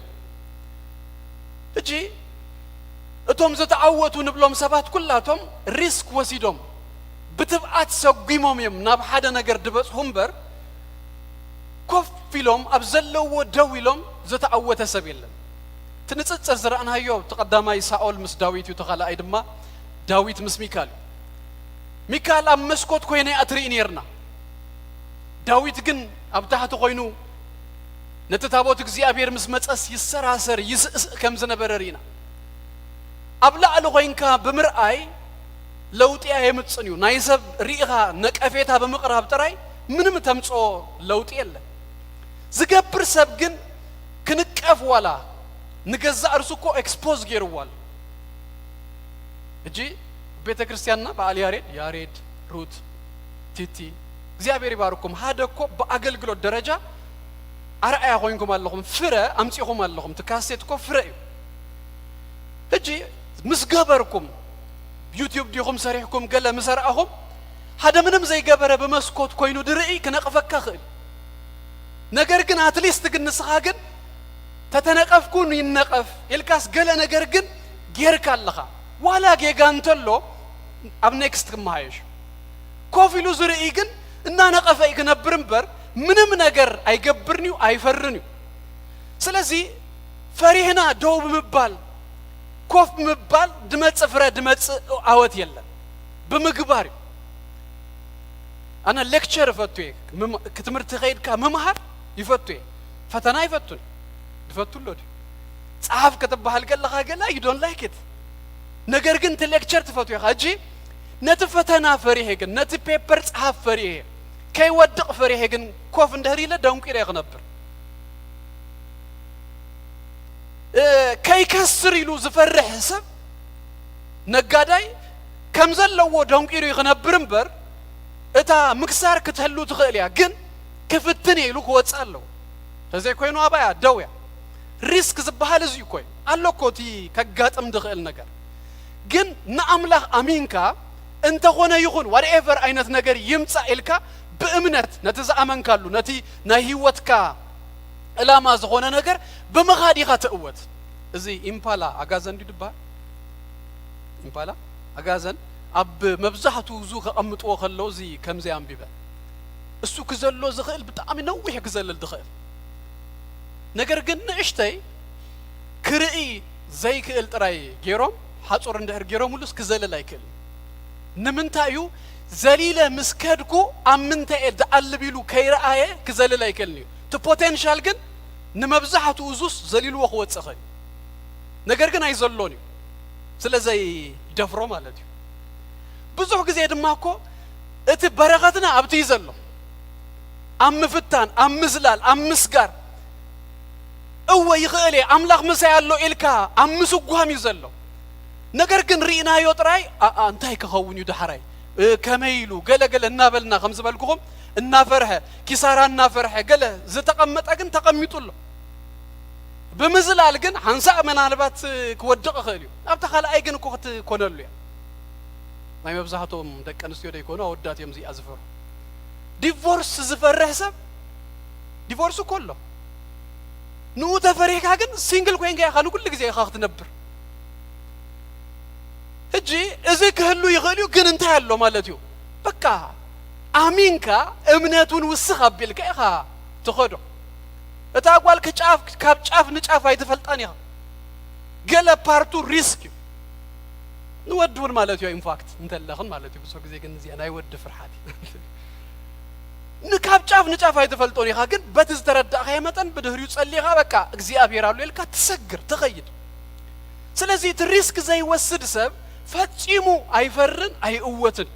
[SPEAKER 3] እጂ እቶም ዝተዓወቱ ንብሎም ሰባት ኩላቶም ሪስክ ወሲዶም ብትብዓት ሰጉሞም እዮም ናብ ሓደ ነገር ድበጽሑ እምበር ኮፍ ኢሎም ኣብ ዘለዎ ደው ኢሎም ዝተዓወተ ሰብ የለን ትንጽጽር ዝረአናዮ ተቀዳማይ ሳኦል ምስ ዳዊት እዩ ተኻልኣይ ድማ ዳዊት ምስ ሚካኤል ኣብ መስኮት ኮይነ ኣትርኢ ነርና ዳዊት ግን ኣብ ታሕቲ ኮይኑ ነቲ ታቦት እግዚአብሔር ምስ መጸስ ይሰራሰር ይስእስ ከም ዝነበረ ሪና ኣብ ላዕሊ ኮይንካ ብምርአይ ለውጥ የምጽን እዩ ናይ ሰብ ሪኢኻ ነቀፌታ ብምቕራብ ጥራይ ምንም ተምጾ ለውጥ የለን ዝገብር ሰብ ግን ክንቀፍ ዋላ ንገዛእ ርሱ እኮ ኤክስፖዝ ገይርዋል እጂ ቤተ ክርስቲያንና በዓል ያሬድ ሩት ቲቲ እግዚአብሔር ይባርኩም ሓደ እኮ በአገልግሎት ደረጃ አርአያ ኮይንኩም አለኩም ፍረ አምጽኢኩም አለኩም ተካሴት እኮ ፍረ እዩ እጂ ምስገበርኩም ዩቲዩብ ዲኹም ሰሪሕኩም ገለ መሰርአኹም ሓደ ምንም ዘይገበረ በመስኮት ኮይኑ ድርኢ ክነቅፈካ ክእል ነገር ግን አትሊስት ግን ንስኻ ግን ተተነቀፍኩን ይነቀፍ ኢልካስ ገለ ነገር ግን ጌርካ ኣለኻ ዋላ ጌጋንተሎ ኣብ ኔክስት ከማይሽ ኮፊሉ ዝርኢ ግን እና ነቀፈይ ክነብር እምበር ምንም ነገር አይገብርኒው አይፈርኒው ስለዚህ ፈሪህና ዶው ብምባል ኮፍ ብምባል ድመጽእ ፍረ ድመጽእ አወት የለን ብምግባር አና ሌክቸር ፈትዌ ክትምርት ኸይድካ መምሃር ይፈትዌ ፈተና ይፈቱን ይፈቱልዎድ ጻፍ ከተባሃል ገለኻ ገላ you don't like it ነገር ግን ሌክቸር ትፈትዌ ኻጂ ነቲ ፈተና ፈሪህ ግን ነቲ ፔፐር ጻፍ ፈሪህ ከይ ወድቅ ፈሪህ ግን ኮፍ እንደህሪለ ዳንቂራ ይነበር ከይ ከስር ይሉ ዝፈርህ ሰብ ነጋዳይ ከምዘለዎ ዳንቂሩ ይነበር እምበር እታ ምክሳር ክትህሉ ትኽእልያ ግን ክፍትን ይሉ ክወጻለው ስለዚህ ኮይኑ አባያ ደውያ ሪስክ ዝበሃል እዚ ኮይ አለኮቲ ከጋጥም ድኽእል ነገር ግን ንአምላኽ አሚንካ እንተ ሆነ ይኹን whatever አይነት ነገር ይምጻ ኢልካ በእምነት ነተዛአመንካሉ ነቲ ናይ ህይወትካ ዕላማ ዝኾነ ነገር በመኻዲኻ ተእወት እዚ ኢምፓላ አጋዘን ዲድባ ኢምፓላ አጋዘን ኣብ መብዛሕቱ ዙ ከቀምጥዎ ከለው እዚ ከምዚ አንቢበ እሱ ክዘሎ ዝኽእል ብጣዕሚ ነውሕ ክዘልል ድኽእል ነገር ግን ንእሽተይ ክርኢ ዘይክእል ጥራይ ገይሮም ሓጹር እንደህር ገይሮም ሁሉስ ክዘልል አይክእል ንምንታዩ ዘሊለ ምስከድኩ አምንተ ደአልቢሉ ከይራአየ ክዘልል አይክልኒ ቱ ፖቴንሻል ግን ንመብዛሕቱ ዙስ ዘሊልዎ ክወጽእ ኸይ ነገር ግን አይዘሎኒ ስለዚህ ደፍሮ ማለት እዩ ብዙሕ ግዜ ድማ እኮ እቲ በረኸትና ኣብቲ ይዘሎ አምፍታን አምዝላል አምስጋር እወ ይኽእል አምላኽ መሳይ ያለው ኢልካ አምስጓም ይዘሎ ነገር ግን ሪናዮ ጥራይ አንታይ ከኸውን ይድሐራይ ከመይሉ ገለገለ እናበልና ከምዝበልኩኩም እናፈርሐ ኪሳራ እናፈርሐ ገለ ዝተቀመጠ ግን ተቀሚጡሎ በመዝላል ግን ሓንሳ ምናልባት ክወድቕ ኸልዩ ኣብታ ኻልኣይ ግን እኮ ክትኮነሉ ያ ናይ መብዛሕቶም ደቂ ኣንስትዮ ደይኮኑ ኣወዳት እዮም እዚኣ ዝፈርሑ ዲቮርስ ዝፈርሕ ሰብ ዲቮርስ እኮ ኣሎ ንኡ ተፈሪሕካ ግን ሲንግል ኮይንካ ኢኻ ንኩሉ ግዜ ኢኻ ክትነብር እጂ እዚ ክህሉ ይኽእል እዩ ግን እንታይ ኣሎ ማለት እዩ በቃ አሚንካ እምነቱን ውስኽ አቢልካ ኢኻ ትኸዶ እታ ጓል ከጫፍ ካብ ጫፍ ንጫፍ አይተፈልጣን ኢኻ ገለ ፓርቱ ሪስክ ንወድውን ማለት እዩ ኢንፋክት እንተለኽን ማለት እዩ ብዙ ግዜ ግን እዚኣ ናይ ወድ ፍርሓት ንካብ ጫፍ ንጫፍ አይተፈልጦን ይኻ ግን በትዝ ተረዳኸ መጠን በድህሪው ጸልይኻ በቃ እግዚአብሔር አሉ ይልካ ትሰግር ትኸይድ ስለዚህ ሪስክ ዘይወስድ ሰብ ፈጽሙ አይፈርን አይእወትን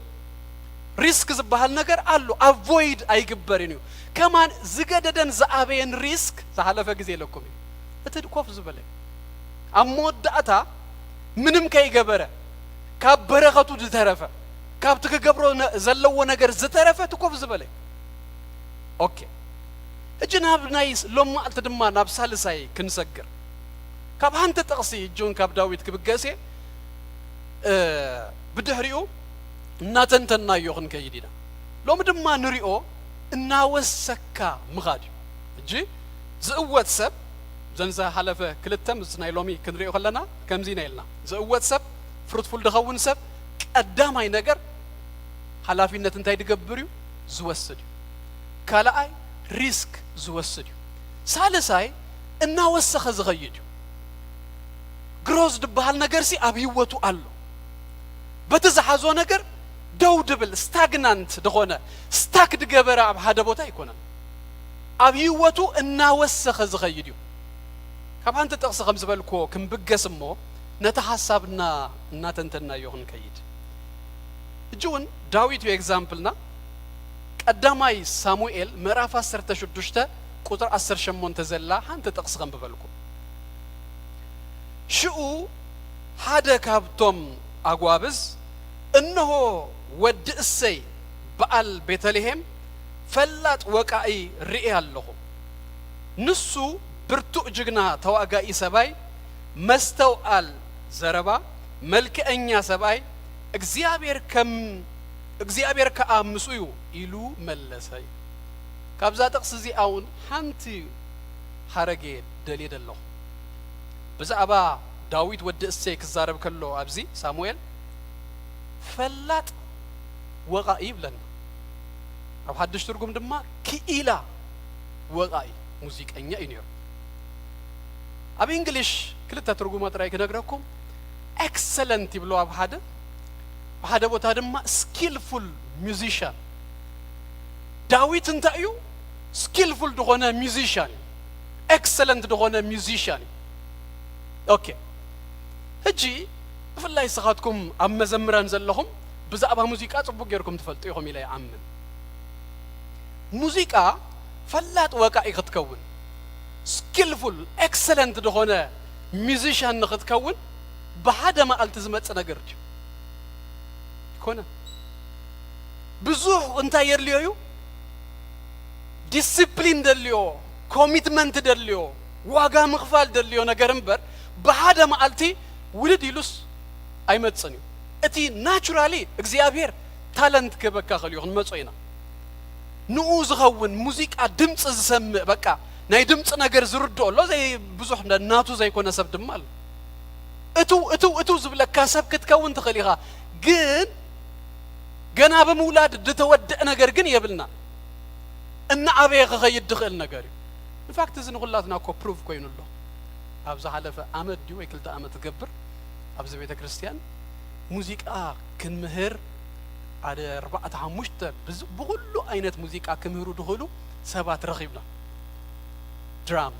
[SPEAKER 3] ሪስክ ዝበሃል ነገር አሉ አቮይድ አይግበርን እዩ ከማን ዝገደደን ዘአበየን ሪስክ ዘሐለፈ ጊዜ ለኩም እትድኮፍ ዝበለ አሞዳታ ምንም ከይገበረ ካብ በረኸቱ ዝተረፈ ካብ ትከገብሮ ዘለዎ ነገር ዝተረፈ ትኮፍ ዝበለ ኦኬ እጅናብ ናይስ ሎማዓልት ድማ ናብ ሳልሳይ ክንሰግር ካብ ሃንተ ጠቕሲ ጆን ካብ ዳዊት ክብገሴ ብድሕሪኡ እናተንተናዮ ክንከይዲና ሎም ድማ ንሪኦ እናወሰካ ምኻድ እጂ ዝእወት ሰብ ዘንዛ ሓለፈ ክልተም ናይ ሎሚ ክንሪኦ ከለና ከምዚ ናይልና ዝእወት ሰብ ፍሩትፉል ድኸውን ሰብ ቀዳማይ ነገር ሓላፊነት እንታይ ድገብር እዩ ዝወስድ እዩ ካልኣይ ሪስክ ዝወስድ እዩ ሳልሳይ እናወሰኸ ዝኸይድ እዩ ግሮዝ ድበሃል ነገር ሲ ኣብ ህይወቱ ኣሎ በቲ ዝሓዞ ነገር ደው ድብል ስታግናንት ድኾነ ስታክ ድገበረ ኣብ ሓደ ቦታ ይኮነን ኣብ ህይወቱ እናወሰኸ ዝኸይድ እዩ ካብ ሃንተ ጠቕሲ ከም ዝበልኮ ክንብገስ እሞ ነቲ ሓሳብና እናተንተናዮ ክንከይድ እጅውን ዳዊት ዩ ኤግዛምፕልና ቀዳማይ ሳሙኤል ምዕራፍ 16 ቁጥር 18 ዘላ ሃንተ ጠቕሲ ከም ብበልኩ ሽኡ ሓደ ካብቶም አጓብዝ እነሆ ወድ እሰይ በዓል ቤተልሔም ፈላጥ ወቃኢ ርኢ ኣለኹ ንሱ ብርቱዕ ጅግና ተዋጋኢ ሰባይ መስተውአል ዘረባ መልክአኛ ሰባይ እግዚአብሔር ከአምሱ እዩ ኢሉ መለሰይ ካብዛ ጥቅስ እዚ አውን ሓንቲ ሓረጌ ደልየ ደለኹ ብዛዕባ ዳዊት ወዲ እሰይ ክዛረብ ከሎ ኣብዚ ሳሙኤል ፈላጥ ወቃኢ ይብለና ኣብ ሓድሽ ትርጉም ድማ ክኢላ ወቃኢ ሙዚቀኛ እዩ ነይሩ ኣብ እንግሊሽ ክልተ ትርጉማት ጥራይ ክነግረኩም ኤክሰለንት ይብሎ ኣብ ሓደ ቦታ ድማ ስኪልፉል ሚውዚሽያን ዳዊት እንታይ እዩ ስኪልፉል ድኾነ ሚውዚሽያን ኤክሰለንት ድኾነ ሚውዚሽያን ኦኬ ሕጂ ብፍላይ ስኻትኩም ኣብ መዘምራን ዘለኹም ብዛዕባ ሙዚቃ ጽቡቅ ጌርኩም ትፈልጡ ኢኹም ኢለ ይኣምን ሙዚቃ ፈላጥ ወቃኢ ክትከውን ስኪልፉል ኤክሰለንት ድኾነ ሚውዚሽያን ንኽትከውን ብሓደ መዓልቲ ዝመጽእ ነገር እዩ ኮነ ብዙሕ እንታይ የድልዮ እዩ ዲሲፕሊን ደልዮ ኮሚትመንት ደልዮ ዋጋ ምኽፋል ደልዮ ነገር እምበር ብሓደ መዓልቲ ውልድ ኢሉስ ኣይመጽን እዩ እቲ ናቹራሊ እግዚአብሔር ታለንት ከበካ ኸልዮ ክንመጾ ኢና ንኡ ዝኸውን ሙዚቃ ድምፂ ዝሰምዕ በቃ ናይ ድምፂ ነገር ዝርድኦ ኣሎ ዘይ ብዙሕ ናቱ ዘይኮነ ሰብ ድማ ኣሎ እቱ ዝብለካ ሰብ ክትከውን ትኽእል ኢኻ ግን ገና ብምውላድ ድተወድእ ነገር ግን የብልና እናዓበየ ክኸይድ ድኽእል ነገር እዩ ንፋክት እዚ ንኹላትና እኮ ፕሩቭ ኮይኑ ኣሎ ኣብ ዝሓለፈ ዓመት ድዩ ወይ 2 ዓመት ትገብር ኣብዚ ቤተ ክርስቲያን ሙዚቃ ክንምህር ዓደ 4-5 ብኩሉ ዓይነት ሙዚቃ ክምህሩ ድኽእሉ ሰባት ረኺብና ድራም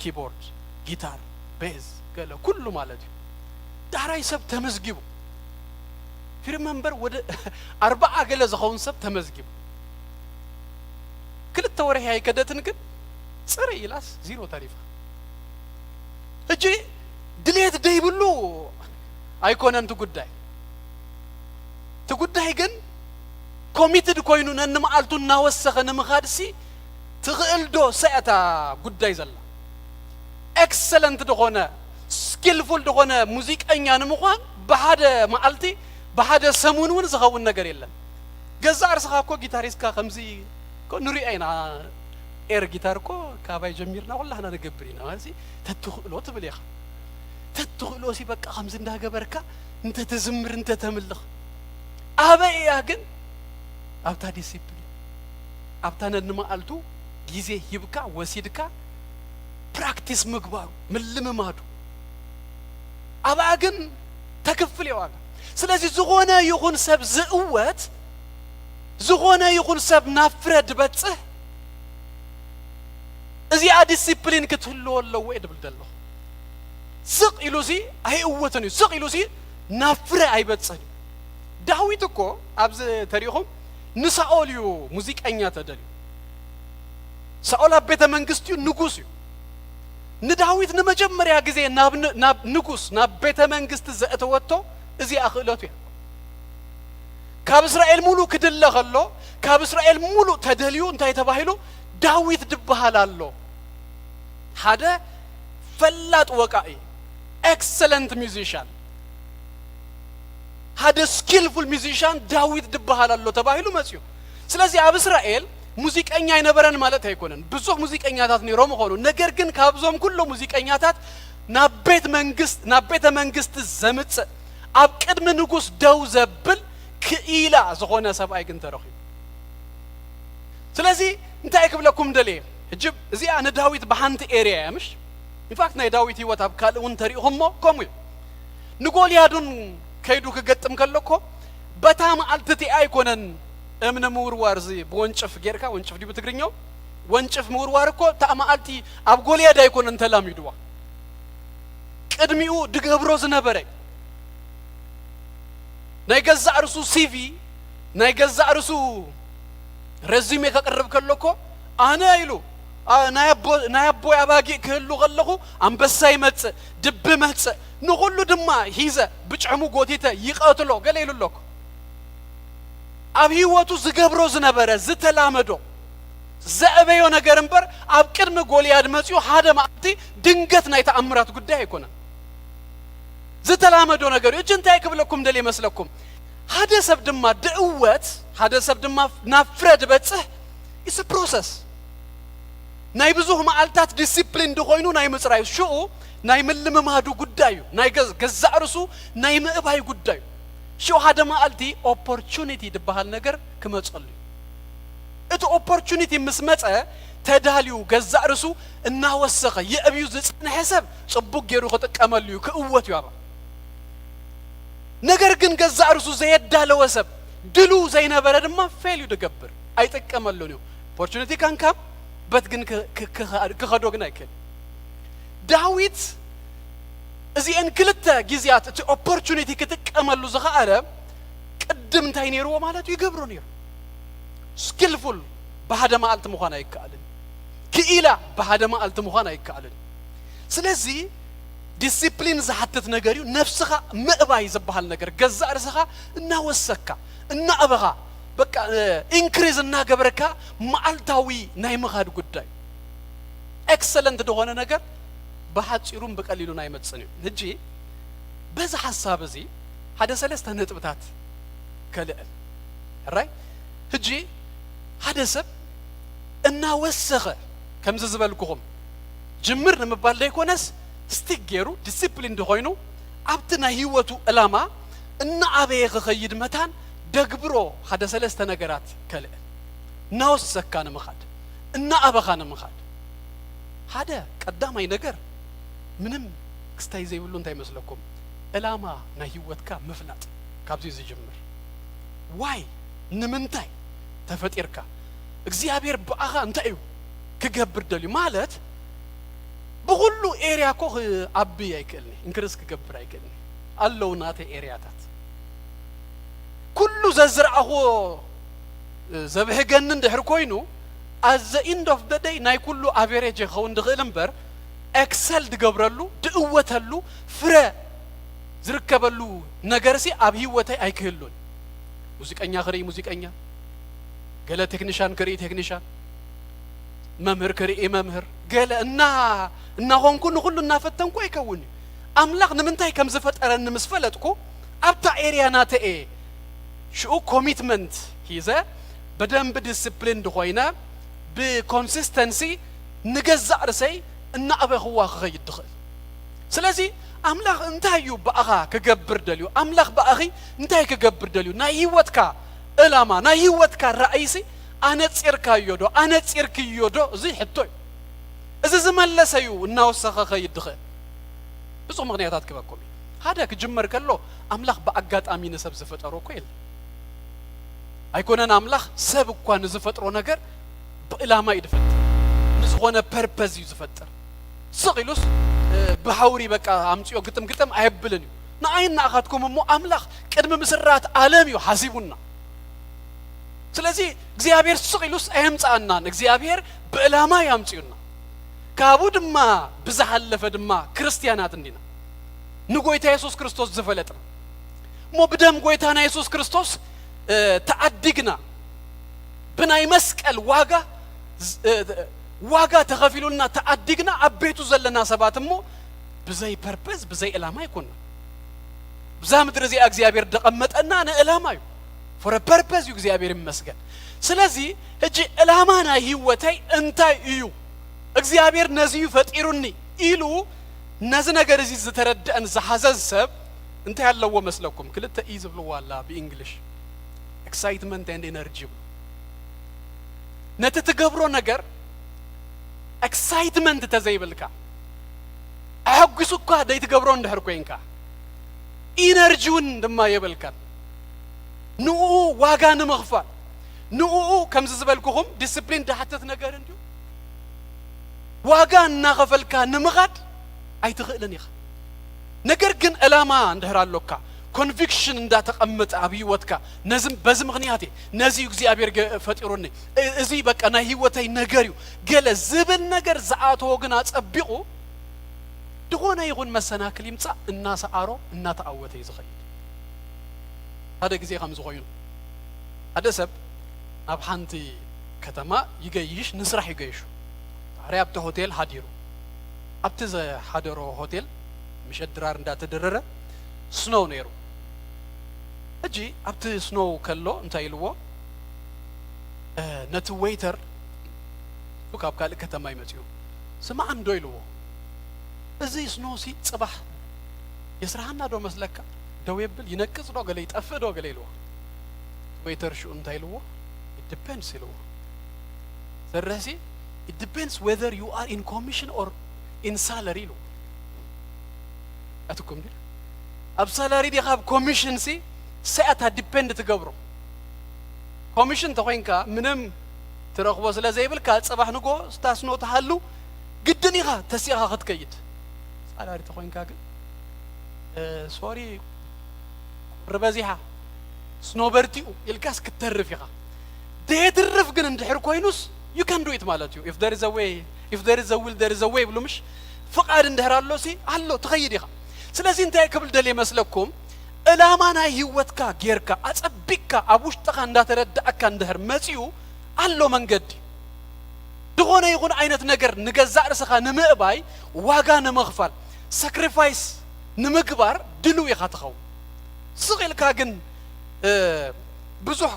[SPEAKER 3] ኪቦርድ ጊታር ቤዝ ገለ ኩሉ ማለት እዩ ዳራይ ሰብ ተመዝጊቡ ፊርመንበር ወደ 40 ገለ ዝኸውን ሰብ ተመዝጊቡ ክልተ ወርሒ ኣይከደትን ግን ጽሪ ኢላስ ዚሮ ታሪፋ እጂ ድሌት ደይብሉ ኣይኮነን ትጉዳይ ግን ኮሚትድ ኮይኑ ነንመዓልቱ እናወሰኸ ንምኻድሲ ትኽእልዶ ሰዓታ ጉዳይ ዘላ ኤክሰለንት ድኾነ ስኪልፉል ድኾነ ሙዚቀኛ ንምዃን ብሓደ መዓልቲ ብሓደ ሰሙን እውን ዝኸውን ነገር የለን ገዛ እርስኻ እኮ ጊታሪስtka ከምዚ ንሪኦ ኢና ኤር ጊታር እኮ ካባይ ጀሚርና ኩላህና ንገብር ኢና ማለት ተትኽእሎ ትብል ኢኻ ተትኽእሎ ሲ በቃ ከምዚ እንዳገበርካ እንተ ተዝምር እንተ ተምልኽ ኣበያ ግን ኣብታ ዲሲፕሊን ኣብታ ነንመዓልቱ ጊዜ ሂብካ ወሲድካ ፕራክቲስ ምግባሩ ምልምማዱ ኣበያ ግን ተክፍል ይዋጋ ስለዚህ ዝኾነ ይኹን ሰብ ዝእወት
[SPEAKER 4] ዝኾነ ይኹን ሰብ ናፍረድ በጽህ እዚኣ ዲሲፕሊን ክትህልዎ ኣለዎ ይብል ደሎ ስቕ ኢሉሲ ኣይእወትን እዩ ስቕ ኢሉሲ ናፍረ ኣይበጽህን ዳዊት እኮ ኣብዚ ተሪኹም ንሳኦል እዩ ሙዚቀኛ ተደልዩ ሳኦል ኣብ ቤተ መንግስት እዩ ንጉስ እዩ ንዳዊት ንመጀመርያ ግዜ ናብ ንጉስ ናብ ቤተ መንግስት ዘእተወቶ እዚኣ ክእለቱ እያ ካብ እስራኤል ሙሉ ክድለ ከሎ ካብ እስራኤል ሙሉ ተደልዩ እንታይ ተባሂሉ ዳዊት ድበሃል ኣሎ ሓደ ፈላጥ ወቃኢ excellent musician ሓደ skillful musician ዳዊት ድበሃል ኣሎ ተባሂሉ መጽዩ ስለዚህ ኣብ እስራኤል ሙዚቀኛ ይነበረን ማለት አይኮነን ብዙ ሙዚቀኛታት ነይሮም ሆኖ ነገር ግን ካብዞም ኩሉ ሙዚቀኛታት ናብ ቤተ መንግስት ዘምጽ ኣብ ቅድሚ ንጉስ ደው ዘብል ክኢላ ዝኾነ ሰብኣይ ግን ተረኺቡ ስለዚህ እንታይ ክብለኩም ደልየ እጅብ እዚኣ ንዳዊት በሓንቲ ኤሪያ ያምሽ ኢንፋክት ናይ ዳዊት ህይወት ኣብ ካልኡን ተሪኹሞ ከምኡ ንጎልያዱን ከይዱ ክገጥም ከለኮ በታ መዓልቲ ኣይኮነን እምነ ምውርዋር ዚ በወንጭፍ ጌርካ ወንጭፍ ዲቡ ትግርኛው ወንጭፍ ምውርዋር እኮ ታማዓልቲ ኣብ ጎልያድ ኣይኮነን ተላሚዱዋ ቅድሚኡ ድገብሮ ዝነበረ ናይ ገዛ እርሱ ሲቪ ናይ ገዛ እርሱ ረዚሜ ከቅርብ ከለኮ ኣነ ኢሉ ናይ አቦ ያባጊ ክህሉ ከለኹ አንበሳ ይመጽእ ድብ መጽእ ንሁሉ ድማ ሂዘ ብጭዕሙ ጎቲተ ይቀትሎ ገለ ይሉልኩ ኣብ ህይወቱ ዝገብሮ ዝነበረ ዝተላመዶ ዘአበዮ ነገር እንበር ኣብ ቅድሚ ጎልያድ መጽዩ ሓደ ማዕቲ ድንገት ናይ ተአምራት ጉዳይ አይኮነን ዝተላመዶ ነገር እጅ እንታይ ክብለኩም ደል ይመስለኩም ሓደ ሰብ ድማ ድዕወት ሓደ ሰብ ድማ ናፍረድ በጽህ is a process ናይ ብዙህ ማዓልታት ዲሲፕሊን ድኾይኑ ናይ ምጽራይ ሽኡ ናይ ምልምማዱ ጉዳዩ ናይ ገዛርሱ ናይ ምእባይ ጉዳዩ ሽኡ ሓደ ማዓልቲ ኦፖርቹኒቲ ድበሃል ነገር ክመጽሉ እቲ ኦፖርቹኒቲ ምስመጸ ተዳልዩ ገዛርሱ እናወሰኸ የእብዩ ዝጽንሐ ሰብ ጽቡቅ ገይሩ ከተቀመሉ ክእወት ይዋባ ነገር ግን ገዛርሱ ዘየዳለው ሰብ ድሉ ዘይነበረ ድማ ፌል ይደገብር አይተቀመሉ ነው ኦፖርቹኒቲ ካንካም በትግን ከኸዶግና ይከል ዳዊት እዚህ እንክልተ ግዚያት እቲ ኦፖርቹኒቲ ከተቀመሉ ዘኻአለ ቅድም እንታይ ነይርዎ ማለት ይገብሩ ነይሩ ስኪልፉል በሃደ ማዓልት መኾን አይካልን ክኢላ በሃደ ማዓልት መኾን አይካልን ስለዚህ ዲሲፕሊን ዘሐተት ነገር እዩ ነፍስኻ ምእባይ ዝበሃል ነገር ገዛእርስኻ እናወሰካ እናአበኻ በቃ ኢንክሪዝ እናገበረካ ማዓልታዊ ናይ መኻድ ጉዳይ ኤክሰለንት ደሆነ ነገር በሐጽሩም በቀሊሉ ናይ መጽን እንጂ በዛ ሐሳብ እዚ ሓደ ሰለስተ ነጥብታት ከልእ ራይ ህጂ ሓደ ሰብ እናወሰኸ ከምዚ ዝበልኩኹም ጅምር ንምባል ደይኮነስ ስቲገሩ ዲሲፕሊን ደሆይኑ ኣብቲ ናይ ህይወቱ ዕላማ እናአበየ ክኸይድ መታን ደግብሮ ሓደ ሰለስተ ነገራት ከልእ ናወሰካ ንምኻድ እናአበኻ ንምኻድ ሓደ ቀዳማይ ነገር ምንም ክስታይ ዘይብሉ እንታይ መስለኩም ዕላማ ናይ ህይወትካ ምፍላጥ ካብዚ ዝጅምር ዋይ ንምንታይ ተፈጢርካ እግዚአብሔር በአኻ እንታይ እዩ ክገብር ደልዩ ማለት በሁሉ ኤሪያ ኮ አብ አይከልኒ እንክርስ ክገብር አይከልኒ አለው ናተ ኤሪያታት ኩሉ ዘዝርአሁ ዘብህገን እንደህር ኮይኑ at the end of the day ናይ ኩሉ average ኸውን ድኽእል እምበር ኤክሰል ድገብረሉ ድእወተሉ ፍረ ዝርከበሉ ነገርሲ ኣብ ህይወተይ አይክህሉን ሙዚቀኛ ክርኢ ሙዚቀኛ ገለ ቴክኒሻን ክርኢ ቴክኒሻን መምህር ክርኢ መምህር ገለ እና ሆንኩን ሁሉ እናፈተንኩ አይከውን አምላክ ንምንታይ ከም ዝፈጠረን ምስፈለጥኩ ኣብታ ኤሪያ ናተኤ ሽኡ ኮሚትመንት ሂዘ በደንብ ዲሲፕሊን ድኾይና በኮንሲስተንሲ ንገዛእ ርሰይ እናአበኽዋ ክኸይድ ድኽእል ስለዚህ አምላክ እንታይ እዩ በአኻ ክገብር ደልዩ አምላክ በአኺ እንታይ ክገብር ደልዩ ናይ ህይወትካ ዕላማ ናይ ህይወትካ ራእይሲ ኣነጽርካዮዶ ኣነጽርክዮዶ እዚ ሕቶይ እዚ ዝመለሰዩ እናወሰኸ ኸይድ ድኽእል ብዙ ምክንያታት ክበኩም ሓደ ክጅመር ከሎ አምላክ በአጋጣሚ ንሰብ ዝፈጠሮ እኮ የለ ኣይኮነን ኣምላኽ ሰብ እኳ ንዝፈጥሮ ነገር ብዕላማ ይድፈጥር ንዝኾነ ፐርፐዝ እዩ ዝፈጥር ስቕኢሉስ ብሃውሪ በቃ ኣምፅዮ ግጥም ኣየብልን እዩ ንኣይን ንኣኻትኩም እሞ ኣምላኽ ቅድሚ ምስራት ዓለም እዩ ሓሲቡና ስለዚ እግዚኣብሔር ስቕኢሉስ ኣየምፃኣናን እግዚኣብሔር ብዕላማ ያምፅዩና ካብኡ ድማ ብዝሓለፈ ድማ ክርስቲያናት እንዲና ንጎይታ ኢየሱስ ክርስቶስ ዝፈለጥና እሞ ብደም ጎይታና ኢየሱስ ክርስቶስ ተዓዲግና ብናይ መስቀል ዋጋ ተኸፊሉልና ተዓዲግና ኣብ ቤቱ ዘለና ሰባት እሞ ብዘይ ፐርፐዝ ብዘይ ዕላማ ይኮንና ብዛ ምድሪ እዚኣ እግዚኣብሔር ደቐመጠና ንዕላማ እዩ for a purpose እዩ እግዚአብሔር ይመስገን ስለዚ እጂ ዕላማ ናይ ህይወተይ እንታይ እዩ እግዚአብሔር ነዚዩ ፈጢሩኒ ኢሉ ነዚ ነገር እዚ ዝተረድአን ዝሓዘዝ ሰብ እንታይ ያለዎ መስለኩም ክልተ ኢ ዝብልዋላ በእንግሊሽ excitement and energy ነቲ ትገብሮ ነገር excitement ተዘይብልካ ኣሐጉሱካ ደይ ትገብሮ እንድሕር ኮይንካ ኢነርጂውን ድማ የብልካ ንኡ ዋጋ ንምኽፋል ንኡ ከምዚ ዝበልኩኹም ዲስፕሊን ዳሕተት ነገር እንዲሁ ዋጋ እናኸፈልካ ንምኻድ ኣይትኽእልን ኢኻ ነገር ግን ዕላማ እንድሕር ኣሎካ ኮንቪክሽን እንዳተቐመጠ ኣብ ህይወትካ በዚ ምኽንያት ነዚ እግዚኣብሔር ፈጢሩኒ እዚ በቃ ናይ ህይወተይ ነገር እዩ ገለ ዝብል ነገር ዝኣተዎ ግን ኣፀቢቑ ድኾነ ይኹን መሰናክል ይምፃእ እናሰኣሮ እናተኣወተ እዩ ዝኸይድ هذا جزء خمس غيون هذا سب أب حنتي كتما يجيش نسرح يجيشو عريب هوتيل هاديرو أبتز هاديرو هوتيل مش الدرار ندا تدرره سنو نيرو أجي أبت سنو كله نتايلوه نت ويتر وكاب قال كتما يمتيو سمع عن دويلوه أزي سنو سي صباح يسرحنا دو مسلكا دويبل ينكز دو قال يتقف دو قال يلوه ويتر شو انتايلوه it depends يلوه سرسي it depends whether you are in commission or in salary لو أتوكم دي أب salary دي خاب commission سي ساعتها depend تقبره commission تخوينكا منم ترخبوس لا زي بالكال صباح نقو استاسنو تحلو قدني غا تسيغا خد كيد salary تخوينكا sorry ربازيها سنوبرتيو يلكاس كترفيها ده ترف جن ندحر كوينوس you can do it مالتيو if there is a way if there is a will there is a way بلو مش فقعد ندحر الله سي الله تغيريها سلازي انت قبل دلي مسلكم الامانه هيوتكا غيركا اصبيكا ابوش تخا እንዳተረዳአካ እንደህር መጽዩ አሎ መንገድ ድኾነ ይኹን አይነት ነገር ንገዛእ ርስኻ ንምእባይ ዋጋ ንምኽፋል ሳክሪፋይስ ንምግባር ድሉ ኢኻ ትኸው ስቕልካ ግን ብዙሕ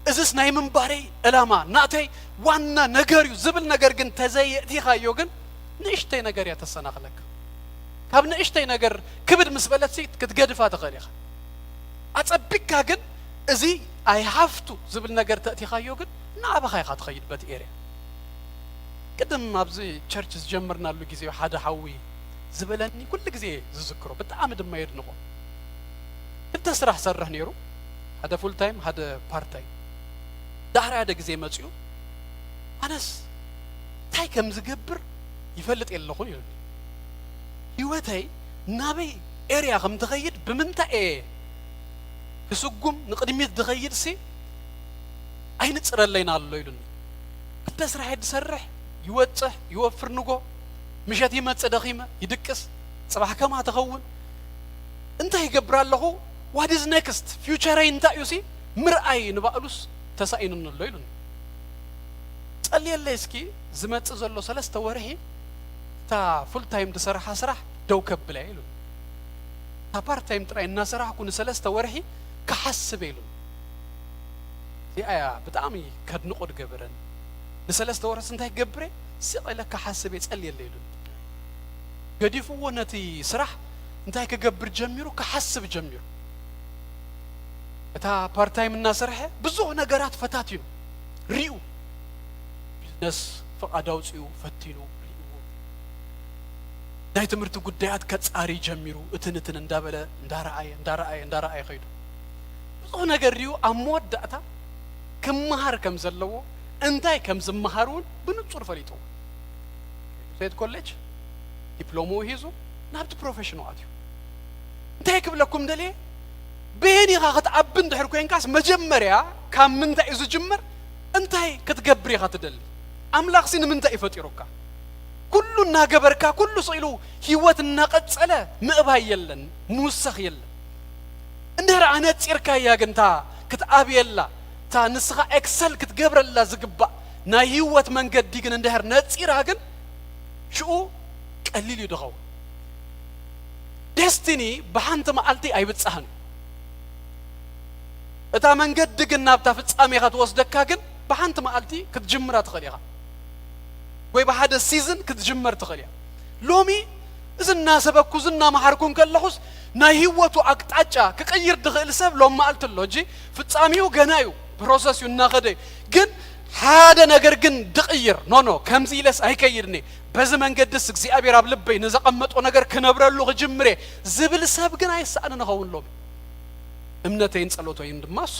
[SPEAKER 4] እዝስ ናይ ምንባሬ ዕላማ ናተይ ዋና ነገር እዩ ዝብል ነገር ግን ተዘይእቲኻዮ ግን ንእሽተይ ነገር እያ ተሰናኽለካ ካብ ንእሽተይ ነገር ክብድ ምስ በለትሲ ክትገድፋ ትኽእል ኢኻ ኣፀቢቅካ ግን እዚ ኣይ ሃፍቱ ዝብል ነገር ተእቲኻዮ ግን ንዓባኻ ኢኻ ትኸይድ በቲ ኤርያ ቅድም ኣብዚ ቸርች ዝጀመርናሉ ጊዜ ሓደ ሓዊ ዝበለኒ ኩሉ ጊዜ ዝዝክሮ ብጣዕሚ ድማ የድንቆ ክልተ ስራሕ ሰርሕ ነይሩ ሓደ ፉል ታይም ሓደ ፓርት ታይም ዳሕሪ ሓደ ጊዜ መፅኡ ኣነስ እንታይ ከም ዝገብር ይፈልጥ የለኹን ይብል ህይወተይ ናበይ ኤርያ ከም ትኸይድ ብምንታይ እየ ክስጉም ንቅድሚት ዝኸይድ ሲ ኣይንፅረለይና ኣሎ ኢሉኒ ክልተ ስራሕ ዝሰርሕ ይወፅሕ ይወፍር ንጎ ምሸት ይመፅእ ደኺመ ይድቅስ ፅባሕ ከማ ትኸውን እንታይ ይገብር ኣለኹ what is next future እንታይ እዩ ሲ ምርኣይ ንባዕሉስ ተሳኢኑን ኣሎ ኢሉኒ ጸልየለይ እስኪ ዝመፅእ ዘሎ 3 ወርሒ እታ ፉል ታይም ዝሰርሓ ስራሕ ደው ከብላ ኢሉኒ እታ ፓርት ታይም ጥራይ እናሰራሕኩ ን3 ወርሒ ክሓስብ ኢሉኒ እዚኣ ብጣዕሚ ከድንቆ ድገበረኒ ን3 ወርሒ እንታይ ክገብረ ስቕለካ ሓስብ የጸልየለይ ኢሉኒ ገዲፍዎ ነቲ ስራሕ እንታይ ክገብር ጀሚሩ ክሓስብ ጀሚሩ እታ ፓርት ታይም እናሰርሐ ብዙሕ ነገራት ፈታትዩ ሪኡ ቢዝነስ ፈቃድ አውፅኡ ፈቲኑ ሪኡ ናይ ትምህርቲ ጉዳያት ከጻሪ ጀሚሩ እትንትን እንዳበለ እንዳረአየ ኸይዱ ብዙሕ ነገር ሪኡ ኣብ መወዳእታ كمهار كم زلوا انتاي كم زمهارون بنصور فليتو سيد كوليج دبلومو هيزو نابت بروفيشنال اتيو انتاي كبلكم دلي بيني غاخت ابن دحر كوين كاس مجمريا كام من تا يزو جمر انتاي كتغبري غاتدل املاخ سين من تا يفطيروكا كلنا غبركا كل صيلو هيوت ناقصله مئبا يلن موسخ يلن اندهر انا صيركا يا غنتا كتابيلا تا نسخه اكسل كتغبرلا زغبا نا هيوت منقد دي غن اندهر نصيرا غن شو قليل يدخو ديستني بحانت مالتي ايبصحن اتا منقد دغنا بتا فصامي خاتوسدكا غن بحانت مالتي كتجمرا تخليها ወይ በሐደ ሲዝን ክትጀመር ተኸልያ ሎሚ እዝና ሰበኩ ዝና ማሐርኩን ከለኹስ ናይ ህይወቱ አቅጣጫ ከቀይር ድኽእል ሰብ ሎማ አልተሎ እንጂ ፍጻሜው ገናዩ ፕሮሰሱ እናኸደ ግን ሓደ ነገር ግን ድቕይር ኖ ከምዚ ኢለስ አይከይድኒ በዚ መንገድስ እግዚአብሔር አብ ልበይ ነዘቀመጦ ነገር ከነብረሉ ጅምሬ ዝብል ሰብ ግን አይሳአነ ነኸውን ሎሚ እምነተይን ጸሎተይን ድማሱ